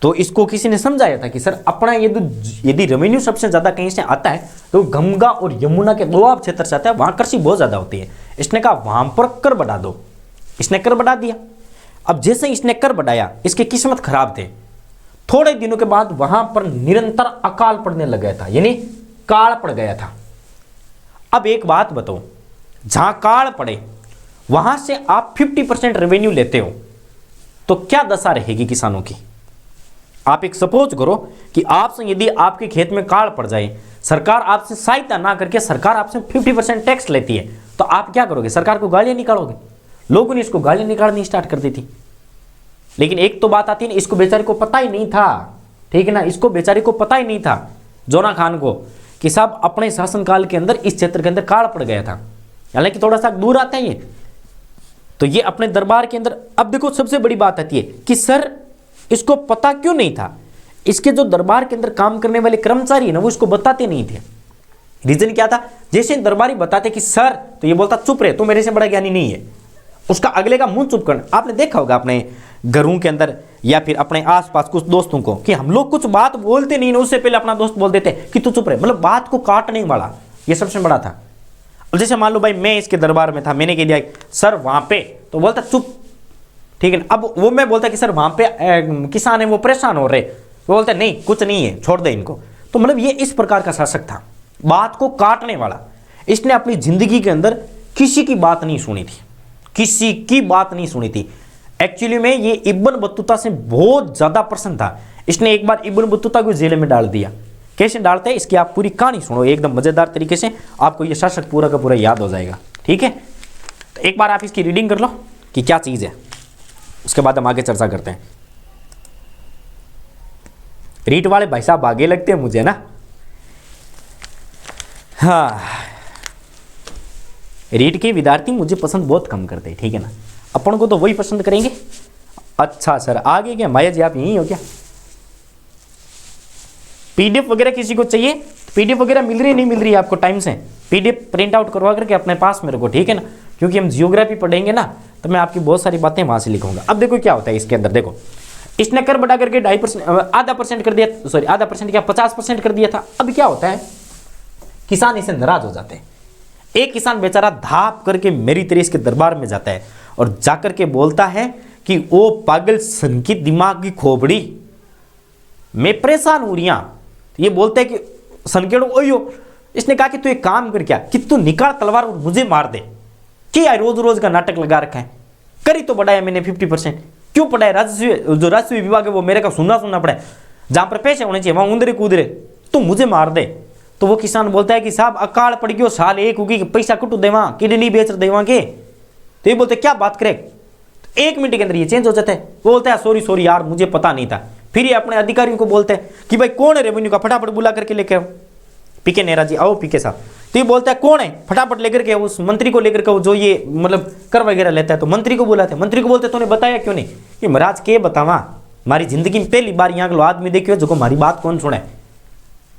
तो इसको किसी ने समझाया था कि सर अपना यदि रेवेन्यू सबसे ज्यादा कहीं से आता है तो गंगा और यमुना के दोआब क्षेत्र से आता है, वहां कृषि बहुत ज्यादा होती है। इसने कहा वहां पर कर बढ़ा दो। इसने कर बढ़ा दिया। अब जैसे इसने कर बढ़ाया, इसकी किस्मत खराब थे। थोड़े दिनों के बाद वहां पर निरंतर अकाल पड़ने लग गया था, यानी काल पड़ गया था। अब एक बात बताओ, जहां काल पड़े वहां से आप 50% रेवेन्यू लेते हो तो क्या दशा रहेगी किसानों की? आप एक सपोज करो कि आपसे यदि आपके खेत में काल पड़ जाए, सरकार आपसे सहायता ना करके सरकार आपसे 50% टैक्स लेती है, तो आप क्या करोगे? सरकार को गालियां निकालोगे। लोगों ने इसको गालियां निकालनी स्टार्ट कर दी थी। लेकिन एक तो बात आती है ना, इसको बेचारे को पता ही नहीं था, ठीक है ना, इसको बेचारे को पता ही नहीं था जोना खान को कि साहब अपने शासनकाल के अंदर इस क्षेत्र के अंदर काल पड़ गया था। हालांकि थोड़ा सा दूर आता है ये, तो ये अपने दरबार के अंदर। अब देखो सबसे बड़ी बात आती है कि सर इसको पता क्यों नहीं था? इसके जो दरबार के अंदर काम करने वाले कर्मचारी है ना, वो इसको बताते नहीं थे। रीजन क्या था? जैसे दरबारी बताते कि सर, तो ये बोलता चुप रहे, तो मेरे से बड़ा ज्ञानी नहीं है। उसका अगले का मुंह चुप करना। आपने देखा होगा अपने घरों के अंदर या फिर अपने आसपास कुछ दोस्तों को कि हम लोग कुछ बात बोलते नहीं ना, उससे पहले अपना दोस्त बोल देते कि तू चुप रहे, मतलब बात को काटने वाला। ये सबसे बड़ा था। अब जैसे मान लो भाई मैं इसके दरबार में था, मैंने कह दिया सर वहां पे, तो बोलता चुप, ठीक है ना। अब वो मैं बोलता कि सर वहां पे किसान है वो परेशान हो रहे, वो बोलते नहीं कुछ नहीं है, छोड़ दे इनको। तो मतलब ये इस प्रकार का शासक था, बात को काटने वाला। इसने अपनी जिंदगी के अंदर किसी की बात नहीं सुनी थी, किसी की बात नहीं सुनी थी। एक्चुअली में ये इब्न बतूता से बहुत ज्यादा प्रसन्न था। इसने एक बार इब्न बतूता को जेल में डाल दिया। कैसे डालते हैं इसकी आप पूरी कहानी सुनो, एकदम मजेदार तरीके से आपको ये शासक पूरा का पूरा याद हो जाएगा, ठीक है। तो एक बार आप इसकी रीडिंग कर लो कि क्या चीज है, उसके बाद हम आगे चर्चा करते हैं। रीट वाले भाई साहब आगे लगते हैं मुझे ना। हाँ, रीट के विद्यार्थी मुझे पसंद बहुत कम करते हैं, ठीक है ना। अपन को तो वही पसंद करेंगे। अच्छा सर आगे क्या माया जी आप यहीं हो क्या? पीडीएफ वगैरह किसी को चाहिए? पीडीएफ वगैरह मिल रही नहीं मिल रही है आपको टाइम से? पीडीएफ प्रिंट आउट करवा करके अपने पास में रखो, ठीक है ना, क्योंकि हम जियोग्राफी पढ़ेंगे ना, तो मैं आपकी बहुत सारी बातें वहां से लिखूंगा। अब देखो क्या होता है इसके अंदर, देखो इसने कर बढ़ा करके 2.5% आधा परसेंट कर दिया, सॉरी आधा परसेंट क्या 50% कर दिया था। अब क्या होता है, किसान इसे नाराज हो जाते हैं। एक किसान बेचारा धाप करके मेरी तरह इसके दरबार में जाता है और जाकर के बोलता है कि ओ पागल सन की दिमाग की खोपड़ी, मैं परेशान हो रही। ये बोलते हैं कि सनकेड़ो ओयो। इसने कहा कि तू एक काम कर, क्या कि तू निकाल तलवार और मुझे मार दे। क्या रोज रोज का नाटक लगा रखा है? करी तो बढ़ाया मैंने 50%, क्यों बढ़ाया? राजस्व जो राजस्व विभाग है वो मेरे का सुनना पड़ा है, जहां पर पैसे होने चाहिए वहां उंदरे कूदरे, तू मुझे मार दे। तो वो किसान बोलता है कि साहब अकाल पड़ गयो, साल एक होगी, पैसा कुटू देवा, किडनी बेच देवा के। तो ये बोलते क्या बात करे, 1 मिनट के अंदर ये चेंज हो जाता है। वो बोलता है सॉरी सॉरी यार मुझे पता नहीं था। फिर ये अपने अधिकारियों को बोलते हैं कि भाई कौन है रेवेन्यू का, फटाफट बुला करके लेके आओ। पीके नेहरा जी आओ पीके साहब। तो ये बोलता है कौन है, फटाफट लेकर के उस मंत्री को लेकर के जो ये मतलब कर वगैरह लेता है। तो मंत्री को बुलाते हैं। मंत्री को बोलते तूने बताया क्यों नहीं? कि महाराज के बतावा, हमारी जिंदगी में पहली बार यहाँ के आदमी देखियो जो हमारी बात कौन सुने।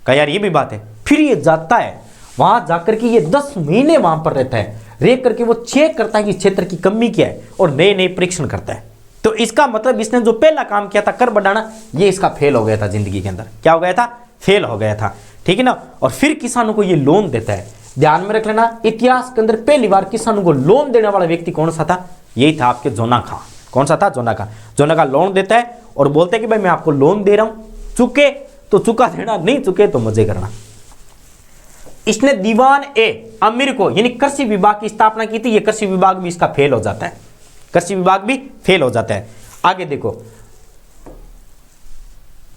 कहा यार ये भी बात है। फिर ये जाता है वहां जाकर के, ये 10 महीने वहां पर रहता है, रह करके वो चेक करता है कि क्षेत्र की कमी क्या है और नए नए परीक्षण करता है। तो इसका मतलब इसने जो पहला काम किया था कर बढ़ाना, ये इसका फेल हो गया था जिंदगी के अंदर। क्या हो गया था? फेल हो गया था, ठीक है ना। और फिर किसानों को ये लोन देता है। ध्यान में रख लेना, इतिहास के अंदर पहली बार किसानों को लोन देने वाला व्यक्ति कौन सा था? यही था आपके जोना खां। कौन सा था? जोना खां। जोना खां लोन देता है और बोलते हैं कि भाई मैं आपको लोन दे रहा हूं, चुके तो चुका देना, नहीं चुके तो मजे करना। इसने दीवान ए अमीर को यानी कृषि विभाग की स्थापना की थी। ये कृषि विभाग भी इसका फेल हो जाता है, कृषि विभाग भी फेल हो जाता है। आगे देखो,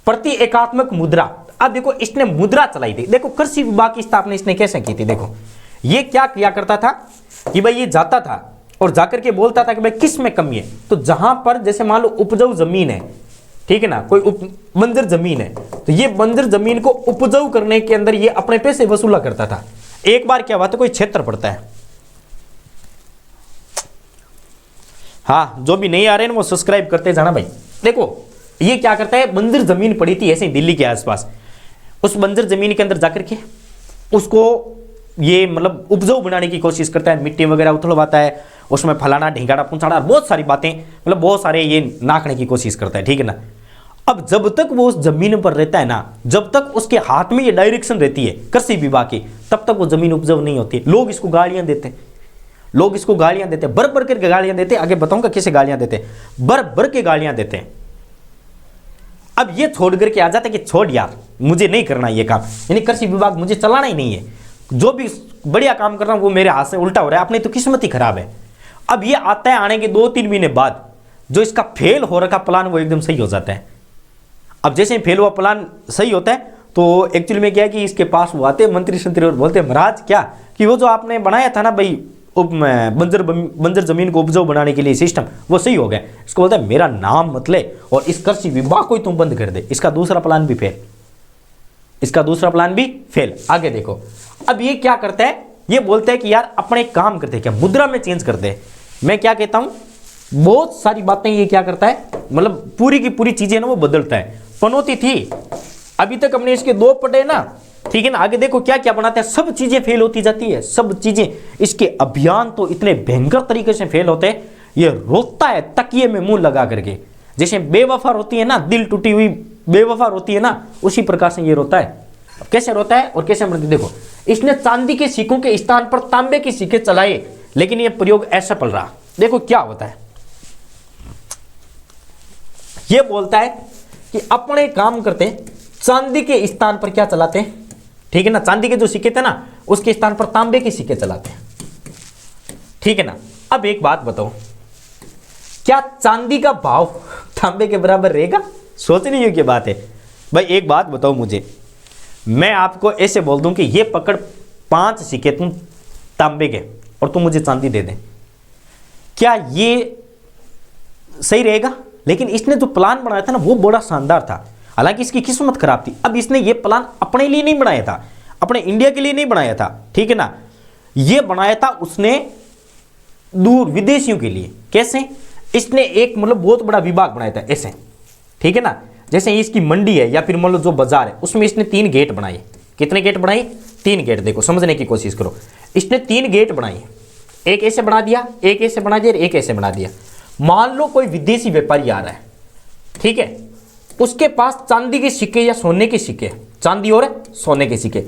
प्रति एकात्मक मुद्रा। अब देखो इसने मुद्रा चलाई थी। देखो कृषि विभाग की स्थापना इसने कैसे की थी। देखो ये क्या किया करता था कि भाई ये जाता था और जाकर के बोलता था कि भाई किस में कमी है। तो जहां पर जैसे मान लो उपजाऊ जमीन है, ठीक है ना, कोई बंजर जमीन है, तो ये बंजर जमीन को उपजाऊ करने के अंदर ये अपने पैसे वसूला करता था। एक बार क्या हुआ था, कोई क्षेत्र पड़ता है, हाँ जो भी नहीं आ रहे हैं वो सब्सक्राइब करते जाना भाई। देखो ये क्या करता है, बंजर जमीन पड़ी थी ऐसे ही दिल्ली के आसपास, उस बंजर जमीन के अंदर जाकर के उसको ये मतलब उपजाऊ बनाने की कोशिश करता है, मिट्टी वगैरह उथलवाता है, उसमें फलाना ढिंगाड़ा पुंचाड़ा बहुत सारी बातें, मतलब बहुत सारे ये नाकने की कोशिश करता है, ठीक है ना। अब जब तक वो उस जमीन पर रहता है ना, जब तक उसके हाथ में ये डायरेक्शन रहती है कृषि विभाग की, तब तक वो जमीन उपजाऊ नहीं होती। लोग इसको गालियां देते हैं, लोग इसको गालियां देते हैं, बर करके गालियां देते हैं। आगे बताऊंगा कैसे गालियां देते हैं, बर के गालियां देते हैं। अब ये छोड़ करके आ जाते हैं कि छोड़ यार, मुझे नहीं करना ये काम, यानी कृषि विभाग मुझे चलाना ही नहीं है, जो भी बढ़िया काम कर रहा हूं वो मेरे हाथ से उल्टा हो रहा है, अपनी तो किस्मत ही खराब है। अब ये आता है, आने के 2-3 महीने बाद जो इसका फेल हो रखा प्लान वो एकदम सही हो जाता है। अब जैसे फेल हुआ प्लान सही होता है तो एक्चुअली में क्या है कि इसके पास वो आते मंत्री संतरी और बोलते हैं महाराज क्या कि वो जो आपने बनाया था ना भाई बंजर जमीन को उपजाऊ बनाने के लिए सिस्टम, वो सही हो गया। इसको बोलता है मेरा नाम मत ले और इस कृषि विभाग को ही तुम बंद कर दे। इसका दूसरा प्लान भी फेल, इसका दूसरा प्लान भी फेल। आगे देखो, अब ये क्या करता है, ये बोलता है कि यार अपने काम करते क्या, मुद्रा में चेंज कर दे। मैं क्या कहता हूं, बहुत सारी बातें ये क्या करता है, मतलब पूरी की पूरी चीजें ना वो बदलता है। पनौती थी, अभी तक हमने इसके 2 पढ़े ना, ठीक है ना। आगे देखो क्या क्या बनाते हैं, सब चीजें फेल होती जाती है, सब चीजें। इसके अभियान तो इतने भयंकर तरीके से फेल होते हैं, ये रोता है तकिए में मुंह लगा करके, जैसे बेवफा रोती है ना, दिल टूटी हुई बेवफा रोती है ना, उसी प्रकार से ये रोता है। अब कैसे रोता है और कैसे मरती, देखो इसने चांदी के सिक्कों के स्थान पर तांबे के सिक्के चलाए, लेकिन ये प्रयोग असफल रहा। देखो क्या होता है, ये बोलता है कि अपने काम करते चांदी के स्थान पर क्या चलाते हैं, ठीक है ना, चांदी के जो सिक्के थे ना उसके स्थान पर तांबे के सिक्के चलाते हैं, ठीक है ना। अब एक बात बताओ, क्या चांदी का भाव तांबे के बराबर रहेगा? सोचने योग्य बात है भाई। एक बात बताओ मुझे, मैं आपको ऐसे बोल दूं कि ये पकड़ 5 सिक्के तुम तांबे के और तुम मुझे चांदी दे दें, क्या ये सही रहेगा? लेकिन इसने जो प्लान बनाया था ना वो बड़ा शानदार था, हालांकि इसकी किस्मत खराब थी। अब इसने ये प्लान अपने लिए नहीं बनाया था, अपने इंडिया के लिए नहीं बनाया था, ठीक है ना, ये बनाया था उसने दूर विदेशियों के लिए। कैसे? इसने एक मतलब बहुत बड़ा विभाग बनाया था ऐसे, ठीक है ना, जैसे इसकी मंडी है या फिर मान लो जो बाजार है, उसमें इसने 3 गेट बनाए। कितने गेट बनाए? 3 गेट। देखो समझने की कोशिश करो, इसने 3 गेट बनाए, एक ऐसे बना दिया, एक ऐसे बना दिया, एक ऐसे बना दिया। मान लो कोई विदेशी व्यापारी आ रहा है, ठीक है, उसके पास चांदी के सिक्के या सोने के सिक्के, चांदी और सोने के सिक्के।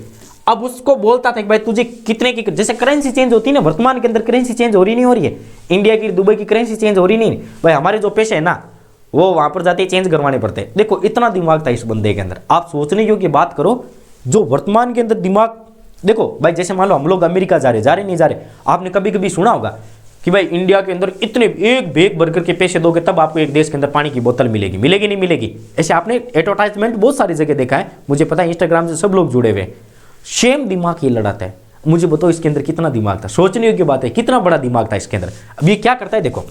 अब उसको बोलता था कि भाई तुझे कितने की, जैसे करेंसी चेंज होती है ना, वर्तमान के अंदर करेंसी चेंज हो रही नहीं हो रही है, इंडिया की दुबई की करेंसी चेंज हो रही नहीं भाई, हमारे जो पैसे है ना वो वहां पर जाते चेंज करवाने पड़ते हैं। देखो इतना दिमाग था इस बंदे के अंदर। आप सोचने योग्य बात करो, जो वर्तमान के अंदर दिमाग, देखो भाई जैसे मान लो हम लोग अमेरिका जा रहे नहीं जा रहे, आपने कभी कभी सुना होगा कि भाई इंडिया के अंदर इतने एक बैग भर करके पैसे दोगे तब आपको एक देश के अंदर पानी की बोतल मिलेगी, मिलेगी नहीं मिलेगी। ऐसे आपने एडवर्टाइजमेंट बहुत सारी जगह देखा है, मुझे पता है इंस्टाग्राम से सब लोग जुड़े हुए। सेम दिमाग ये लड़ाता है। मुझे बताओ इसके अंदर कितना दिमाग था, सोचने योग्य बात है, कितना बड़ा दिमाग था इसके अंदर। अब ये क्या करता है, देखो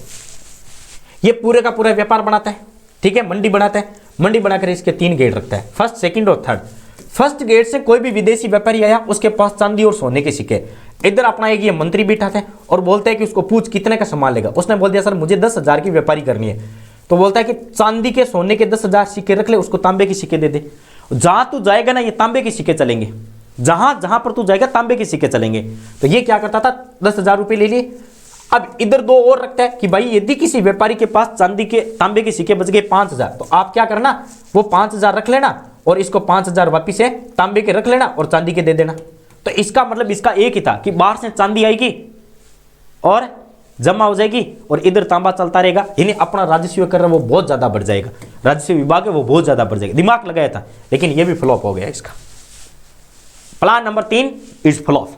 ये पूरे का पूरा व्यापार बनाता है, ठीक है, मंडी बनाता है, मंडी बनाकर इसके 3 गेट रखता है, फर्स्ट, सेकंड और थर्ड। फर्स्ट गेट से कोई भी विदेशी व्यापारी आया, उसके पास चांदी और सोने के सिक्के। इधर अपना एक ये मंत्री बैठा था और बोलता है कि उसको पूछ कितने का सामान लेगा। उसने बोल दिया सर मुझे 10,000 की व्यापारी करनी है। तो बोलता है कि चांदी के सोने के 10,000 सिक्के रख ले, उसको तांबे के सिक्के दे दे। जहां तू जाएगा ना ये तांबे के सिक्के चलेंगे, जहां जहां पर तू जाएगा तांबे के सिक्के चलेंगे। तो ये क्या करता था, 10,000 रुपये ले लिए। अब इधर 2 और रखता है कि भाई यदि किसी व्यापारी के पास चांदी के तांबे के सिक्के बच गए 5,000, तो आप क्या करना, वो 5,000 रख लेना और इसको 5,000 वापिस है तांबे के रख लेना और चांदी के दे देना। तो इसका मतलब इसका एक ही था कि बाहर से चांदी आएगी और जमा हो जाएगी और इधर तांबा चलता रहेगा, यानी अपना राजस्व कर रहा है वो बहुत ज्यादा बढ़ जाएगा, राजस्व विभाग है वो बहुत ज्यादा बढ़ जाएगा। दिमाग लगाया था लेकिन ये भी फ्लॉप हो गया इसका। Plan number 3 is flop.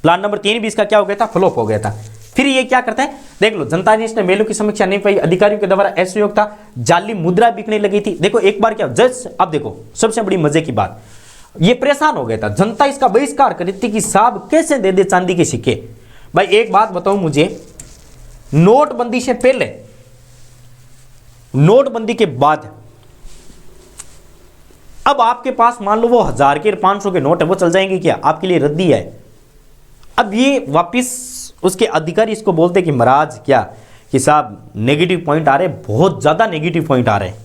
Plan number 3 भी इसका क्या हो गया था, फ्लॉप हो गया था। फिर ये क्या करता है, देख लो, जनता ने इसने मेलों की समीक्षा नहीं पाई, अधिकारियों के द्वारा असहयोग था, जाली मुद्रा बिकने लगी थी। देखो एक बार क्या जज, अब देखो सबसे बड़ी मजे की बात, ये परेशान हो गया था, जनता इसका बहिष्कार कर रही थी कि साहब कैसे दे दे चांदी के सिक्के। भाई एक बात बताओ मुझे, नोटबंदी से पहले, नोटबंदी के बाद, अब आपके पास मान लो वो 1000 के 500 के नोट है, वो चल जाएंगे क्या, आपके लिए रद्दी है। अब ये वापिस उसके अधिकारी इसको बोलते कि महाराज क्या कि साहब नेगेटिव पॉइंट आ रहे, बहुत ज्यादा नेगेटिव पॉइंट आ रहे हैं।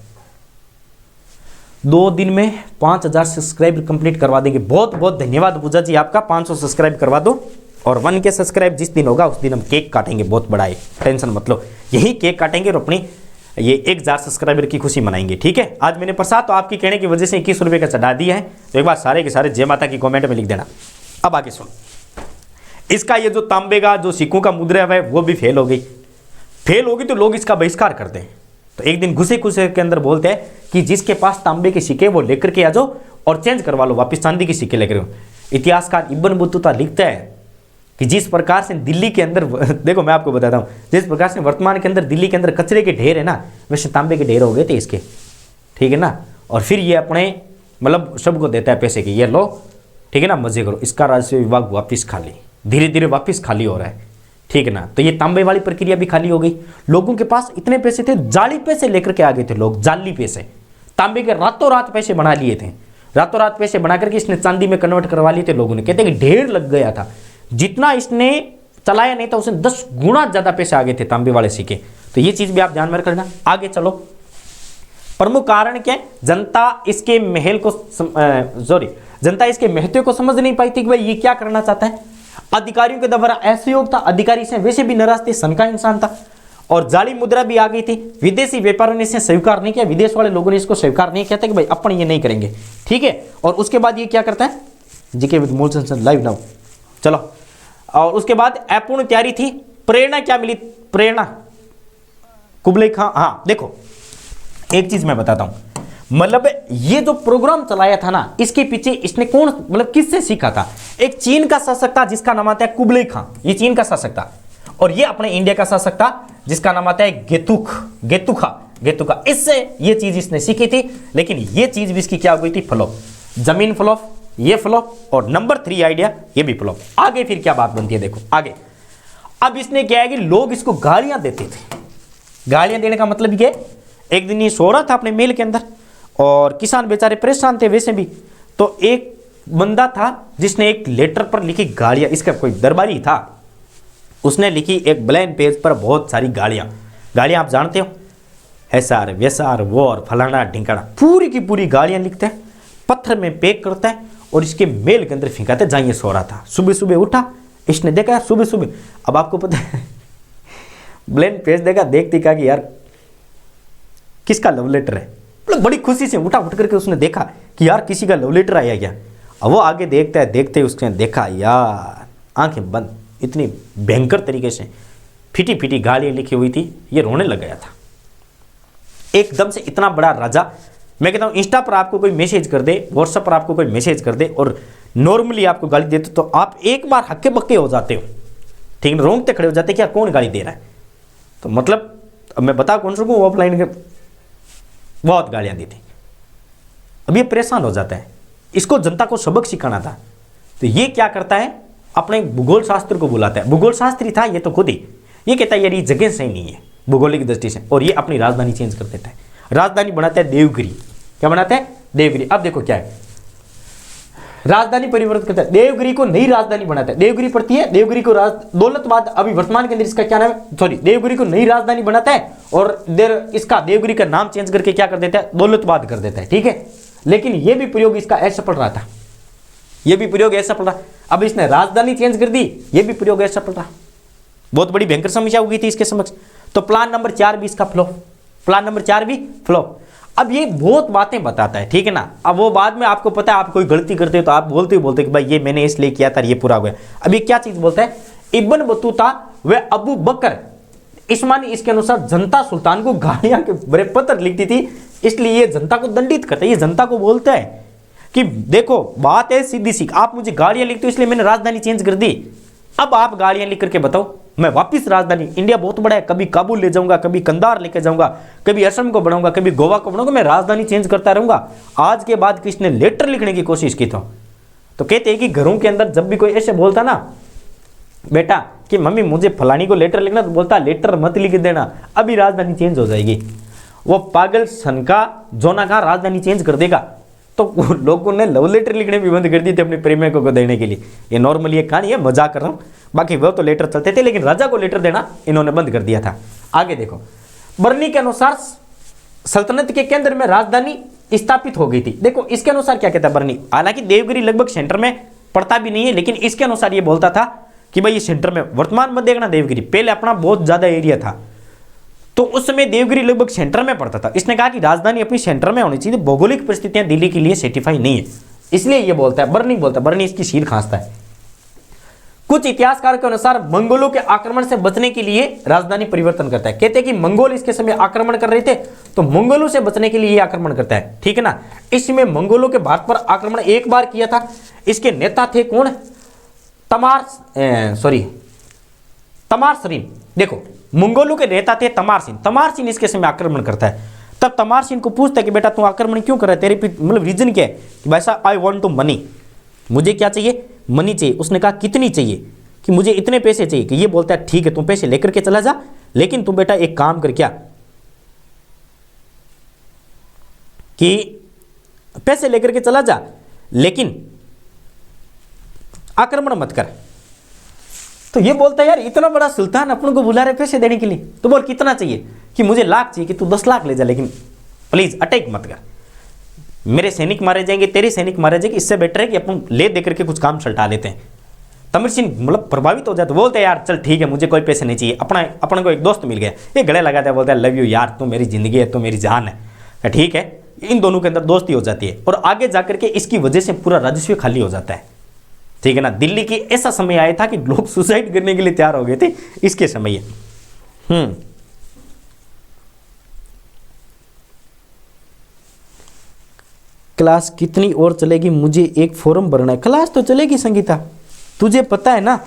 2 दिन में 5000 सब्सक्राइब कंप्लीट करवा देंगे। बहुत बहुत धन्यवाद पूजा जी आपका, 500 सब्सक्राइब करवा दो। और 1K सब्सक्राइब जिस दिन होगा उस दिन हम केक काटेंगे, बहुत बड़ा है, टेंशन मत लो, यही केक काटेंगे और अपनी ये 1000 सब्सक्राइबर की खुशी मनाएंगे। ठीक है, आज मैंने प्रसाद तो आपकी कहने की वजह से 21 रुपये का चढ़ा दिया है, तो एक बार सारे के सारे जय माता की कमेंट में लिख देना। अब आगे सुनो, इसका ये जो तांबे का जो सिक्कों का मुद्रा है वो भी फेल हो गई। फेल होगी तो लोग इसका बहिष्कार करते हैं। तो एक दिन घुसे घुसे के अंदर बोलते हैं कि जिसके पास तांबे के सिक्के वो लेकर के आ जाओ और चेंज करवा लो, वापस चांदी के सिक्के लेकर। इतिहासकार इब्न बतूता लिखता है कि जिस प्रकार से दिल्ली के अंदर देखो मैं आपको बताता हूँ, जिस प्रकार से वर्तमान के अंदर दिल्ली के अंदर कचरे के ढेर है ना, वैसे तांबे के ढेर हो गए थे इसके। ठीक है ना, और फिर ये अपने मतलब सबको देता है पैसे की, ये लो ठीक है ना, मजे करो। इसका राजस्व विभाग वापस खाली, धीरे धीरे वापस खाली हो रहा है। ठीक है ना, तो ये तांबे वाली प्रक्रिया भी खाली हो गई। लोगों के पास इतने पैसे थे, जाली पैसे लेकर के आ गए थे लोग, जाली पैसे, तांबे के रातों रात पैसे बना लिए थे, रातों रात पैसे बना करके इसने चांदी में कन्वर्ट करवा लिए थे लोगों ने। कहते हैं कि ढेर लग गया था, जितना इसने चलाया नहीं था उसने 10 गुना ज्यादा पैसे आ गए थे तांबे वाले सिक्के। तो ये चीज भी आप ध्यान में रखना। आगे चलो, प्रमुख कारण क्या है, जनता इसके महल को जनता इसके महत्व को समझ नहीं पाई थी कि भाई ये क्या करना चाहता है। अधिकारियों के द्वारा असहयोग था, अधिकारी से वैसे भी नाराज थे, सन का इंसान था, और जाली मुद्रा भी आ गई थी। विदेशी व्यापारियों ने इसे स्वीकार नहीं किया, विदेश वाले लोगों ने इसको स्वीकार नहीं किया था कि भाई अपन ये नहीं करेंगे। ठीक है, और उसके बाद ये क्या करता है, GK with Moolchand live now, चलो। और उसके बाद अपूर्ण तैयारी थी। प्रेरणा क्या मिली, प्रेरणा कुबलई खां। हाँ देखो, एक चीज मैं बताता हूं, मतलब ये जो प्रोग्राम चलाया था ना, इसके पीछे इसने कौन मतलब किससे सीखा था। एक चीन का शासक था जिसका नाम आता है कुबलई खां, ये चीन का शासक था। और ये अपने इंडिया का शासक था जिसका नाम आता है गेतुका। इससे ये चीज इसने सीखी थी। लेकिन ये चीज भी इसकी क्या हो गई थी, फ्लॉप। जमीन फ्लॉप, ये फ्लॉप, और नंबर 3 आइडिया ये भी फ्लॉप। आगे फिर क्या बात बनती है, देखो आगे। अब इसने क्या है कि लोग इसको गालियां देते थे। गालियां देने का मतलब ये, एक दिन ये सो रहा था अपने मेल के अंदर और किसान बेचारे परेशान थे वैसे भी। तो एक बंदा था जिसने एक लेटर पर लिखी गालियां, इसका कोई दरबारी था, उसने लिखी एक ब्लैंक पेज पर बहुत सारी गालियां आप जानते हो, ऐसार वैसार वो और फलाना ढिंकाना, पूरी की पूरी गालियां लिखते हैं, पत्थर में पैक करता है और इसके मेल के अंदर फेंकाते। जाइए सो रहा था, सुबह सुबह उठा, इसने देखा यार सुबह सुबह, अब आपको पता है ब्लैंक पेज देखा, देखते कहा कि यार किसका लव लेटर है। मतलब बड़ी खुशी से उठ करके उसने देखा कि यार किसी का लव लेटर आया क्या। अब वो आगे देखता है, देखते ही उसने देखा यार आंखें बंद, इतनी भयंकर तरीके से फिटी फिटी गालियां लिखी हुई थी, ये रोने लग गया था एकदम से। इतना बड़ा राजा, मैं कहता हूँ इंस्टा पर आपको कोई मैसेज कर दे, व्हाट्सएप पर आपको कोई मैसेज कर दे और नॉर्मली आपको गाली देते तो आप एक बार हक्के बक्के हो जाते हो, ठीक है, रोंगटे खड़े हो जाते कि यार कौन गाली दे रहा है। तो मतलब अब मैं बता कौन सकूँ, ऑफलाइन के बहुत गालियां दी थी। अब ये परेशान हो जाता है, इसको जनता को सबक सिखाना था। तो ये क्या करता है, अपने भूगोल शास्त्र को बुलाता है। भूगोल शास्त्री था ये तो खुद ही, ये कहता है यार ये जगह सही नहीं है भूगोलिक दृष्टि से, और ये अपनी राजधानी चेंज कर देता है। राजधानी बनाता है देवगिरी। क्या बनाता है, देवगिरी। अब देखो क्या है, राजधानी परिवर्तित करता है, देवगिरी को नई राजधानी बनाता है। देवगिरी पड़ती है, देवगिरी को दौलतबाद, अभी वर्तमान के अंदर इसका क्या नाम है, सॉरी, देवगिरी को नई राजधानी बनाता है और इसका देवगिरी का नाम चेंज करके क्या कर देता है, दौलतबाद कर देता है। ठीक है, लेकिन यह भी प्रयोग इसका असफल रहा था, यह भी प्रयोग असफल रहा। अब इसने राजधानी चेंज कर दी, यह भी प्रयोग असफल रहा, बहुत बड़ी भयंकर समस्या हो गई थी इसके समक्ष। तो प्लान नंबर 4 भी इसका फ्लॉप, प्लान नंबर 4 भी फ्लॉप। अब ये बहुत बातें बताता है, ठीक है ना। अब वो बाद में आपको पता है, आप कोई गलती करते हो तो आप बोलते कि भाई ये मैंने इसलिए किया था, ये पूरा हो गया। अब ये क्या चीज बोलता है, इब्न बतूता व अबू बकर इस्मानी इसके अनुसार जनता सुल्तान को गालियां के बड़े पत्र लिखती थी, इसलिए ये जनता को दंडित करता है। ये जनता को बोलता है कि देखो बात है सीधी सी, आप मुझे गालियां लिखते हो इसलिए मैंने राजधानी चेंज कर दी, अब आप गालियां लिख करके बताओ, मैं वापस राजधानी, इंडिया बहुत बड़ा है, कभी काबुल ले जाऊंगा, कभी कंधार लेके जाऊंगा, कभी असम को बनाऊंगा, कभी गोवा को बनाऊंगा, मैं राजधानी चेंज करता रहूंगा। आज के बाद किसने लेटर लिखने की कोशिश की तो कहते हैं कि घरों के अंदर जब भी कोई ऐसे बोलता ना बेटा कि मम्मी मुझे फलानी को लेटर लिखना, तो बोलता लेटर मत लिख देना, अभी राजधानी चेंज हो जाएगी। वो पागल सन का जोना का राजधानी चेंज कर देगा। तो लोगों ने लव लेटर लिखने भी बंद कर दिए थे अपने प्रेमिकों को देने के लिए। ये नॉर्मली एक कहानी है, मजाक कर रहा हूँ, बाकी वो तो लेटर चलते थे, लेकिन राजा को लेटर देना इन्होंने बंद कर दिया था। आगे देखो, बर्नी के अनुसार सल्तनत के केंद्र में राजधानी स्थापित हो गई थी। देखो इसके अनुसार क्या कहता है बरनी, हालांकि देवगिरी लगभग सेंटर में पड़ता भी नहीं है, लेकिन इसके अनुसार ये बोलता था कि भाई ये सेंटर में, वर्तमान में देखना देवगिरी पहले अपना बहुत ज्यादा एरिया था, तो उस समय देवगिरी लगभग सेंटर में पड़ता था। इसने कहा कि राजधानी अपनी सेंटर में होनी चाहिए, भौगोलिक परिस्थितियां दिल्ली के लिए सेटिफाई नहीं है, इसलिए ये बोलता है, बर्नी बोलता है, बर्नी इसकी शीर खांसता है। कुछ इतिहासकार के अनुसार मंगोलों के आक्रमण से बचने के लिए राजधानी परिवर्तन करता है। कहते हैं कि मंगोल इसके समय आक्रमण कर रहे थे, तो मंगोलों से बचने के लिए ये आक्रमण करता है, ठीक है ना। इसमें मंगोलों के भारत पर आक्रमण एक बार किया था। इसके नेता थे कौन, तमारसिन। देखो मंगोलों के नेता थे तमारसिन। तमारसिन इसके समय आक्रमण करता है। तब तमारसिन को पूछता है कि बेटा तू आक्रमण क्यों कर रहा है, तेरे मतलब रीजन क्या है, कि भाई साहब आई वांट टू मनी, मुझे क्या चाहिए, मनी चाहिए। उसने कहा कितनी चाहिए, कि मुझे इतने पैसे चाहिए। कि ये बोलता है ठीक है तुम पैसे लेकर के चला जा, लेकिन तुम बेटा एक काम कर, क्या कि पैसे लेकर के चला जा, लेकिन आक्रमण मत कर। तो ये बोलता है यार इतना बड़ा सुल्तान अपन को बुला रहे पैसे देने के लिए, तो बोल कितना चाहिए, कि मुझे लाख चाहिए, कि तू 10 लाख ले जा, लेकिन प्लीज अटैक मत कर, मेरे सैनिक मारे जाएंगे, तेरे सैनिक मारे जाएंगे, इससे बेटर है कि अपन ले दे करके कुछ काम सल्टा लेते हैं। तमिर सिंह मतलब प्रभावित हो जाते, बोलते हैं यार चल ठीक है मुझे कोई पैसे नहीं चाहिए। अपना को एक दोस्त मिल गया, ये गले लगाता है, बोलता है लव यू यार, तू मेरी जिंदगी है, तू मेरी जान है, ठीक है। इन दोनों के अंदर दोस्ती हो जाती है, और आगे जाकर के इसकी वजह से पूरा राजस्व खाली हो जाता है, ठीक है ना। दिल्ली की ऐसा समय आया था कि लोग सुसाइड करने के लिए तैयार हो गए थे, इसके समय। क्लास कितनी और चलेगी, मुझे एक फॉर्म भरना है। क्लास तो चलेगी संगीता, तुझे पता है ना,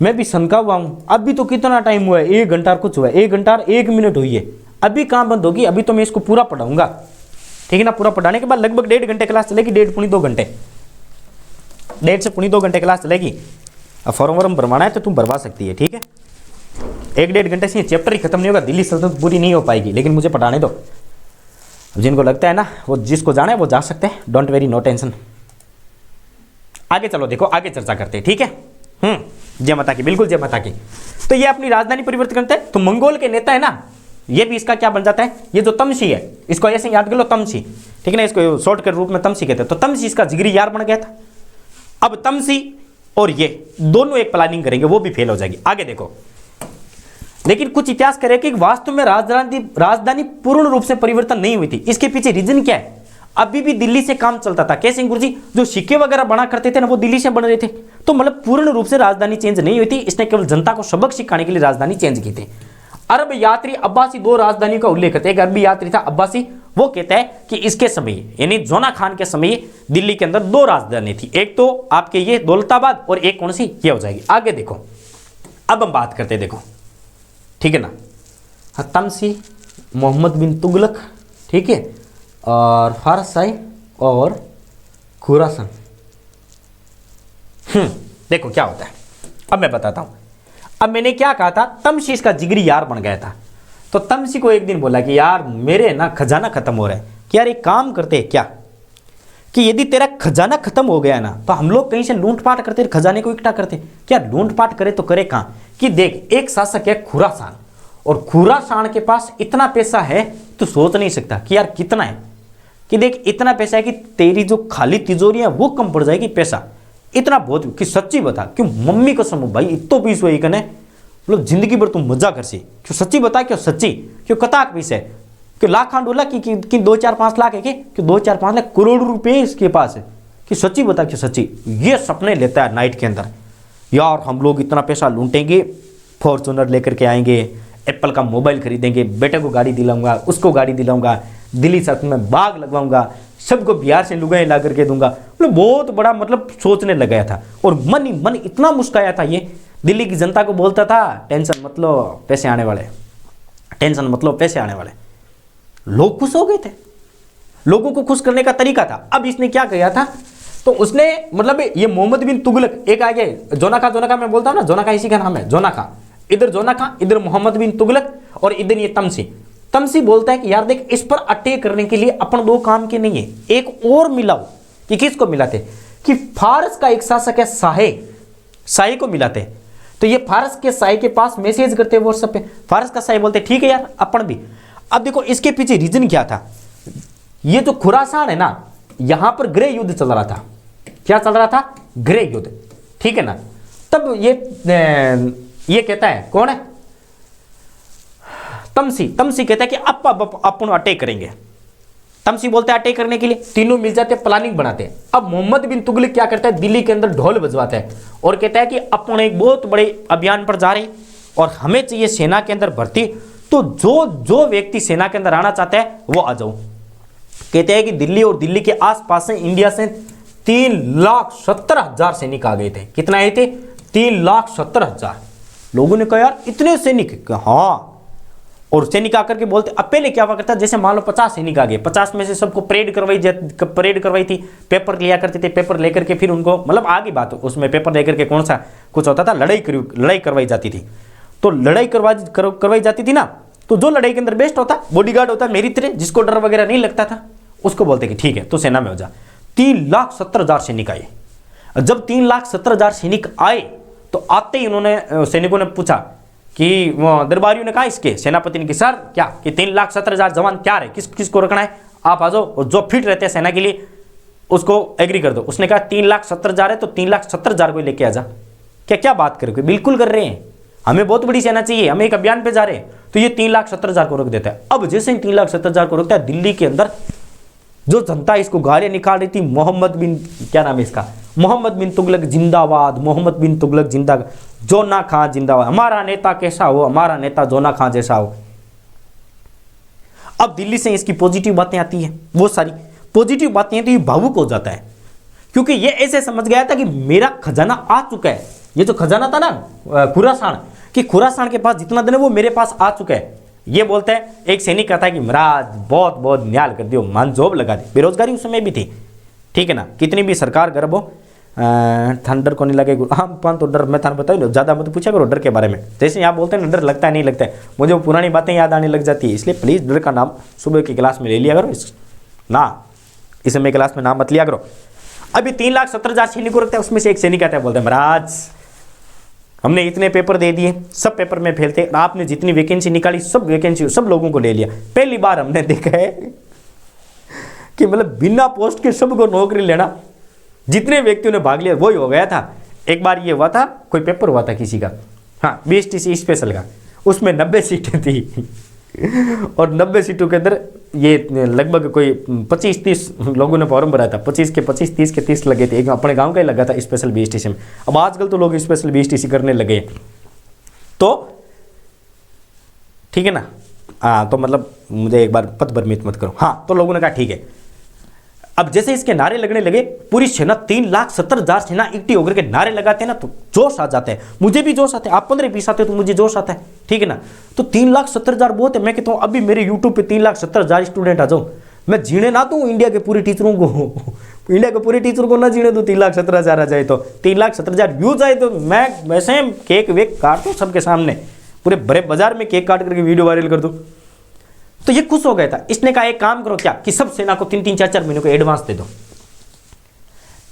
मैं भी सनका हुआ हूं। अभी तो कितना टाइम हुआ है, 1 घंटा कुछ हुआ है, 1 घंटा 1 मिनट हुई है, अभी कहां बंद होगी। अभी तो मैं इसको पूरा पढ़ाऊंगा, ठीक है ना। पूरा पढ़ाने के बाद लगभग 1.5 घंटे क्लास चलेगी, 1.5 पौनी 2 घंटे, 1.5 से पौनी 2 घंटे क्लास चलेगी। अब फॉर्म वॉर्म भरवाना है तो तुम भरवा सकती है, ठीक है। 1-1.5 घंटे से चैप्टर ही खत्म नहीं होगा, दिल्ली सल्तनत पूरी नहीं हो पाएगी, लेकिन मुझे पढ़ाने दो। जिनको लगता है ना, वो जिसको जाना है वो जा सकते हैं, डोंट वेरी, नो टेंशन। आगे चलो, देखो आगे चर्चा करते हैं, ठीक है। जय माता की, बिल्कुल जय माता की। तो ये अपनी राजधानी परिवर्तन करते हैं। तो मंगोल के नेता है ना, ये भी इसका क्या बन जाता है, ये जो तमसी है, इसको ऐसे याद कर लो, तमसी, ठीक है ना, इसको शॉर्ट के रूप में तमसी कहते हैं। तो तमसी इसका जिगरी यार बन गया था। अब तमसी और ये दोनों एक प्लानिंग करेंगे, वो भी फेल हो जाएगी। आगे देखो, लेकिन कुछ इतिहास करे कि वास्तव में राजधानी पूर्ण रूप से परिवर्तन नहीं हुई थी। इसके पीछे रीजन क्या है, अभी भी दिल्ली से काम चलता था। कैसे गुरुजी, जो सिक्के वगैरह बना करते थे ना, वो दिल्ली से बन रहे थे। तो मतलब पूर्ण रूप से राजधानी चेंज नहीं हुई थी। इसने केवल जनता को सबक सिखाने के लिए राजधानी चेंज की थी। अरब यात्री अब्बासी 2 राजधानियों का उल्लेख करते हैं। एक अरबी यात्री था अब्बासी, वो कहता है कि इसके समय यानी जोना खान के समय दिल्ली के अंदर 2 राजधानी थी, एक तो आपके ये दौलताबाद और एक कौन सी, ये हो जाएगी। आगे देखो, अब हम बात करते हैं, देखो ठीक है ना। तमसी, मोहम्मद बिन तुगलक, ठीक है, और फारस शाही और खुरासान। देखो क्या होता है, अब मैं बताता हूं। अब मैंने क्या कहा था, तमसी इसका जिगरी यार बन गया था। तो तमसी को एक दिन बोला कि यार मेरे ना खजाना खत्म हो रहा है, कि यार एक काम करते हैं क्या, कि यदि तेरा खजाना खत्म हो गया ना, तो हम लोग कहीं से लूटपाट करते, खजाने को इकट्ठा करते। क्या लूटपाट करे तो करे कहां, कि देख एक शासक है खुरासान, और खुरासान के पास इतना पैसा है तो सोच नहीं सकता कि यार कितना है, कि देख इतना पैसा है कि तेरी जो खाली तिजोरी है वो कम पड़ जाएगी पैसा, इतना बहुत। कि सच्ची बता, क्यों मम्मी कसम भाई इतो पीस हुई कने, मतलब जिंदगी भर तुम मजा कर सी, क्यों सच्ची बता, क्यों सच्ची, क्यों कताक पीस है, कि लाख खान डोला कि 2-4-5 लाख है, कि 2-4-5 लाख करोड़ रुपए इसके पास है, कि सच्ची बता, क्यों सच्ची। ये सपने लेता है नाइट के अंदर, यार हम लोग इतना पैसा लूटेंगे, फॉर्चूनर लेकर के आएंगे, एप्पल का मोबाइल खरीदेंगे, बेटे को गाड़ी दिलाऊंगा, उसको गाड़ी दिलाऊंगा, दिल्ली सड़क में बाग लगवाऊंगा, सबको बिहार से लुगाई ला करके दूंगा। मतलब बहुत बड़ा मतलब सोचने लग गया था, और मन ही मन इतना मुस्काया था ये, दिल्ली की जनता को बोलता था टेंशन मत लो पैसे आने वाले, टेंशन मत लो पैसे आने वाले। लोग खुश हो गए थे, लोगों को खुश करने का तरीका था। अब इसने क्या किया था, तो उसने मतलब ये मोहम्मद बिन तुगलक, एक आगे जोनाका मैं बोलता हूं ना, जोनाका इसी का नाम है, जोनाका, इधर जोनाका, इधर मोहम्मद बिन तुगलक, और इधर ये तमसी बोलता है कि यार देख इस पर अटैक करने के लिए अपन 2 काम के नहीं है, एक और मिलाओ। कि किसको मिलाते, कि फारस का एक शासक है शाही को मिलाते। तो ये फारस के शाही के पास मैसेज करते व्हाट्सएप पे, फारस का शाही बोलते ठीक है यार अपन भी। अब देखो इसके पीछे रीजन क्या था, ये जो खुरासान है ना, यहां पर गृह युद्ध चल रहा था। क्या चल रहा था? गृह युद्ध, ठीक है ना। तब ये कहता है, कौन है? तमसी कहता है कि अपन अटैक करेंगे। तमसी बोलते हैं अटैक करने के लिए, तीनों मिल जाते हैं, प्लानिंग बनाते हैं। अब मोहम्मद बिन तुगलक क्या करता है? दिल्ली के अंदर ढोल बजवाता है और कहता है कि अपन एक बहुत बड़े अभियान पर जा रहे हैं और हमें चाहिए सेना के अंदर भर्ती। तो जो व्यक्ति सेना के अंदर आना चाहता है वो आ जाओ। कहते हैं कि दिल्ली और दिल्ली के आसपास से इंडिया से 3,70,000 सैनिक आ गए थे। कितना आए थे? 3,70,000। लोगों ने कहा यार इतने सैनिक? हाँ। और सैनिक आकर के बोलते, अब पहले क्या हुआ करता, जैसे मान लो 50 सैनिक आ गए, 50 में से सबको परेड करवाई थी, पेपर लिया करते थे, पेपर लेकर के फिर उनको, मतलब आगे बात, उसमें पेपर लेकर के कौन सा कुछ होता था, लड़ाई करवाई जाती थी। तो लड़ाई करवाई जाती थी ना, तो जो लड़ाई के अंदर बेस्ट होता, बॉडीगार्ड होता मेरी तरह, जिसको डर वगैरह नहीं लगता था, उसको बोलते कि ठीक है तो सेना में हो जा। 3,70,000 सैनिक आए। जब 3,70,000 सैनिक आए तो आते ही उन्होंने सैनिकों ने पूछा कि दरबारियों ने कहा इसके सेनापति ने कि सर क्या कि 3,70,000 जवान तैयार है, किसको रखना है, आप आ जाओ, और जो फिट रहते हैं सेना के लिए उसको एग्री कर दो। उसने कहा 3,70,000 है तो 3,70,000 को लेके आ जा। क्या बात करोगे? बिल्कुल कर रहे हैं, हमें बहुत बड़ी सेना चाहिए, हम एक अभियान पे जा रहे हैं। तो ये 3,70,000 को रोक देता है। अब जैसे ही 3,70,000 को रोकता है, दिल्ली के अंदर जो जनता इसको गालियां निकाल रही थी, मोहम्मद बिन, क्या नाम है इसका, मोहम्मद बिन तुगलक जिंदाबाद, मोहम्मद बिन तुगलक जिंदाबाद, जोना खां जिंदाबाद, हमारा नेता कैसा हो, हमारा नेता जोना खां जैसा हो। अब दिल्ली से इसकी पॉजिटिव बातें आती है, वो सारी पॉजिटिव बातें, तो ये भावुक हो जाता है, क्योंकि ये ऐसे समझ गया था कि मेरा खजाना आ चुका है। ये जो खजाना था ना खुरासान, कि खुरासान के पास जितना धन है वो मेरे पास आ चुका है। ये बोलते हैं, एक सैनिक कहता है कि महाराज बहुत बहुत न्याल कर दियो, मान जॉब लगा दी। बेरोजगारी उस समय भी थी, ठीक है ना, कितनी भी सरकार गर्भ हो, ठंडर को नहीं लगे। हाँ पान तो डर, मैं थाने बताऊँ ज़्यादा मत पूछा करो डर के बारे में। जैसे आप बोलते हैं ना डर लगता है, नहीं लगता है, मुझे वो पुरानी बातें याद आने लग जाती है। इसलिए प्लीज़ डर का नाम सुबह की क्लास में ले लिया करो, इस समय क्लास में नाम मत लिया करो। अभी 3,70,000 सैनिकों रखते हैं, उसमें से एक सैनिक आता है, बोलते हैं महाराज हमने इतने पेपर दे दिए, सब पेपर में फेल थे, आपने जितनी वैकेंसी निकाली सब वैकेंसी सब लोगों को ले लिया। पहली बार हमने देखा है कि मतलब बिना पोस्ट के सबको नौकरी लेना, जितने व्यक्तियों ने भाग लिया वही हो गया था। एक बार ये हुआ था, कोई पेपर हुआ था किसी का, हाँ BSTC स्पेशल का, उसमें 90 सीटें थी और 90 सीटों के अंदर ये लगभग कोई 25-30 लोगों ने फॉर्म भरा था। 25 के 25, 30 के 30 लगे थे। एक अपने गांव का ही लगा था स्पेशल BSTC में। अब आजकल तो लोग स्पेशल BSTC करने लगे, तो ठीक है ना। हाँ तो मतलब मुझे एक बार पथ भ्रमित मत करो। हाँ तो लोगों ने कहा ठीक है। अब जैसे इसके नारे लगने लगे, पूरी सेना 3,70,000 सेना इकट्ठी होकर के नारे लगाते हैं ना, तो जोश आ जाता है। मुझे भी जोश आता है, आप 15-20 आते हो तो मुझे जोश आता है, ठीक है ना। तो 3,70,000 बहुत है। मैं कहता हूँ अभी मेरे यूट्यूब पे 3,70,000 स्टूडेंट आ जाओ, मैं जीने ना दूँ इंडिया के पूरे टीचरों को इंडिया के पूरे टीचर को ना जीने दूँ। 3,70,000 आ जाए तो 3,70,000 व्यूज आए तो मैं वैसे केक वेक काट दूँ सबके सामने, पूरे बड़े बाजार में केक काट करके वीडियो वायरल कर दूँ। तो ये खुश हो गया था। इसने कहा एक काम करो क्या कि सब सेना को 3-3, 4-4 महीनों को एडवांस दे दो।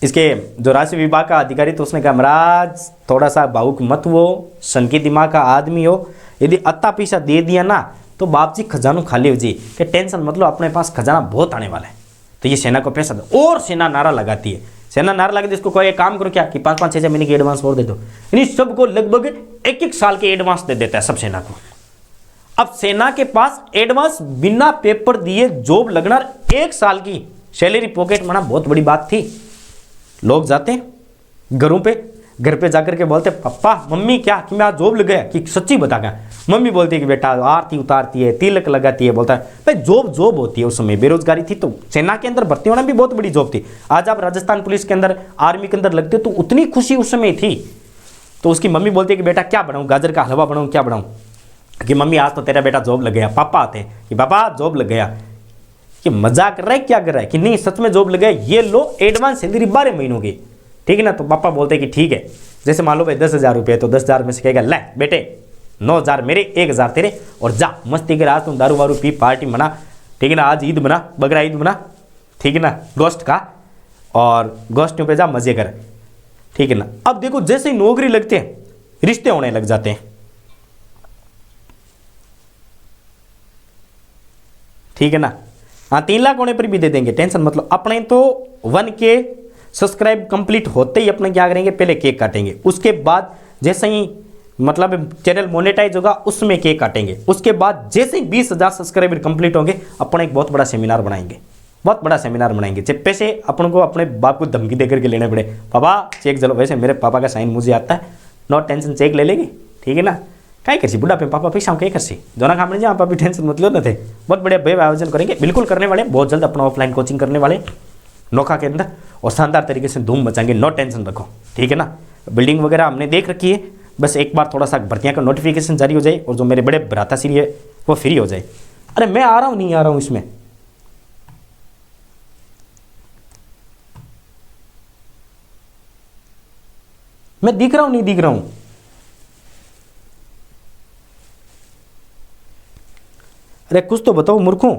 इसके जो राशि विभाग का अधिकारी, तो उसने कहा महाराज थोड़ा सा भावुक मत हो, सन की दिमाग का आदमी हो, यदि अत्ता पैसा दे दिया ना तो बाप जी खजानो खाली हो जी, कि टेंशन मत लो, अपने पास खजाना बहुत आने वाला है। तो ये सेना को पैसा दो, और सेना नारा लगाती है। सेना नारा लगाती है, इसको कोई एक काम करो क्या कि 5-5, 6-6 महीने की एडवांस और दे दो। यानी सबको लगभग 1-1 साल के एडवांस दे देता है सब सेना को। अब सेना के पास एडवांस बिना पेपर दिए जॉब लगना, 1 साल की सैलरी पॉकेट मना बहुत बड़ी बात थी। लोग जाते घर पे जाकर के बोलते पापा मम्मी क्या कि मैं आज जॉब लग गया, कि सच्ची बता क्या। मम्मी बोलती है कि बेटा आरती उतारती है, तिलक लगाती है, बोलता है भाई जॉब होती है। उस समय बेरोजगारी थी, तो सेना के अंदर भर्ती होना भी बहुत बड़ी जॉब थी। आज आप राजस्थान पुलिस के अंदर, आर्मी के अंदर लगते तो उतनी खुशी उस समय थी। तो उसकी मम्मी बोलती है कि बेटा क्या बनाऊँ, गाजर का हलवा बनाऊँ, क्या बनाऊँ, कि मम्मी आज तो तेरा बेटा जॉब लग गया। पापा आते हैं कि पापा जॉब लग गया, कि मजाक कर रहा है क्या कर रहा है, कि नहीं सच में जॉब लग गया, ये लो एडवांस सैलरी 12 महीनों की, ठीक है ना। तो पापा बोलते हैं कि ठीक है, जैसे मान लो भाई 10,000 रुपये, तो 10,000 में से कहेगा ले बेटे 9,000 मेरे, 1,000 तेरे, और जा मस्ती कर, आज तुम दारू वारू पी, पार्टी मना, ठीक है ना, आज ईद मना, बकरा ईद मना, ठीक है ना, गोश्त का, और गोश्तों पे जा मजे कर, ठीक है ना। अब देखो जैसे ही नौकरी लगते हैं रिश्ते होने लग जाते हैं, ठीक है ना। हाँ 3 लाख होने पर भी दे देंगे, टेंशन मतलब। अपने तो 1K सब्सक्राइब कंप्लीट होते ही अपने क्या करेंगे, पहले केक काटेंगे, उसके बाद जैसे ही मतलब चैनल मोनेटाइज होगा उसमें केक काटेंगे, उसके बाद जैसे ही 20,000 सब्सक्राइबर कंप्लीट होंगे अपन एक बहुत बड़ा सेमिनार बनाएंगे, बहुत बड़ा सेमिनार बनाएंगे। जब पैसे अपन को अपने बाप को धमकी देकर के लेने पड़े, पापा चेक चलो, वैसे मेरे पापा का साइन मुझे आता है, नो टेंशन चेक ले लेंगे, ठीक है ना। क्या करसी बुढ़ा पे पापा पैसा क्या करसी दोनों काम नहीं, आप टेंशन मतलब न थे। बहुत बड़े भव्य आयोजन करेंगे, बिल्कुल करने वाले बहुत जल्द अपना ऑफलाइन कोचिंग करने वाले नोखा के अंदर, और शानदार तरीके से धूम मचाएंगे, नो टेंशन रखो, ठीक है ना। बिल्डिंग वगैरह हमने देख रखी है, बस एक बार थोड़ा सा भर्तियाँ का नोटिफिकेशन जारी हो जाए और जो मेरे बड़े भ्राताश्री है वो फ्री हो जाए। अरे मैं आ रहा हूँ, नहीं आ रहा हूँ इसमें, मैं दिख रहा हूँ नहीं दिख रहा हूँ। अरे कुछ तो बताओ मूर्खों,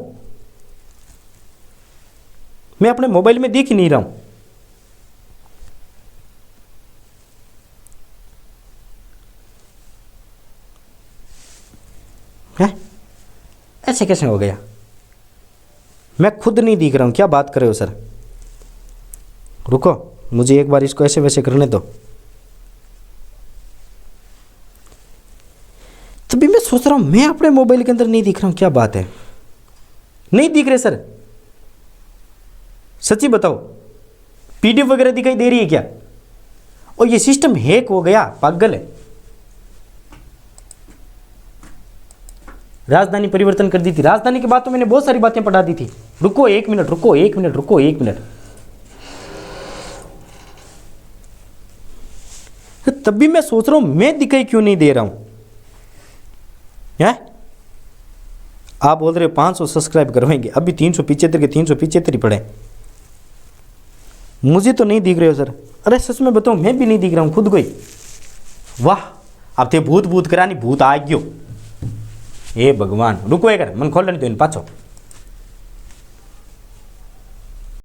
मैं अपने मोबाइल में दिख ही नहीं रहा हूं। है ऐसे कैसे हो गया, मैं खुद नहीं दिख रहा हूं, क्या बात कर रहे हो सर। रुको मुझे एक बार इसको ऐसे वैसे करने दो। तभी मैं सोच रहा हूं मैं अपने मोबाइल के अंदर नहीं दिख रहा हूं, क्या बात है, नहीं दिख रहे सर, सच्ची बताओ पीडीएफ वगैरह दिखाई दे रही है क्या। और ये सिस्टम हैक हो गया, पागल है। राजधानी परिवर्तन कर दी थी, राजधानी के बाद तो मैंने बहुत सारी बातें पढ़ा दी थी। रुको 1 मिनट, रुको 1 मिनट, रुको 1 मिनट। तब भी मैं सोच रहा हूं मैं दिखाई क्यों नहीं दे रहा हूं। आप बोल रहे हो 500 सब्सक्राइब करवाएंगे, अभी 375 के 375 ही पड़े, मुझे तो नहीं दिख रहे हो सर। अरे सच में बताऊं मैं भी नहीं दिख रहा हूं खुद को ही। वाह अब थे भूत भूत करानी, भूत आ गयो, हे भगवान। रुको एक मन खोल लेने दो इन पाछो।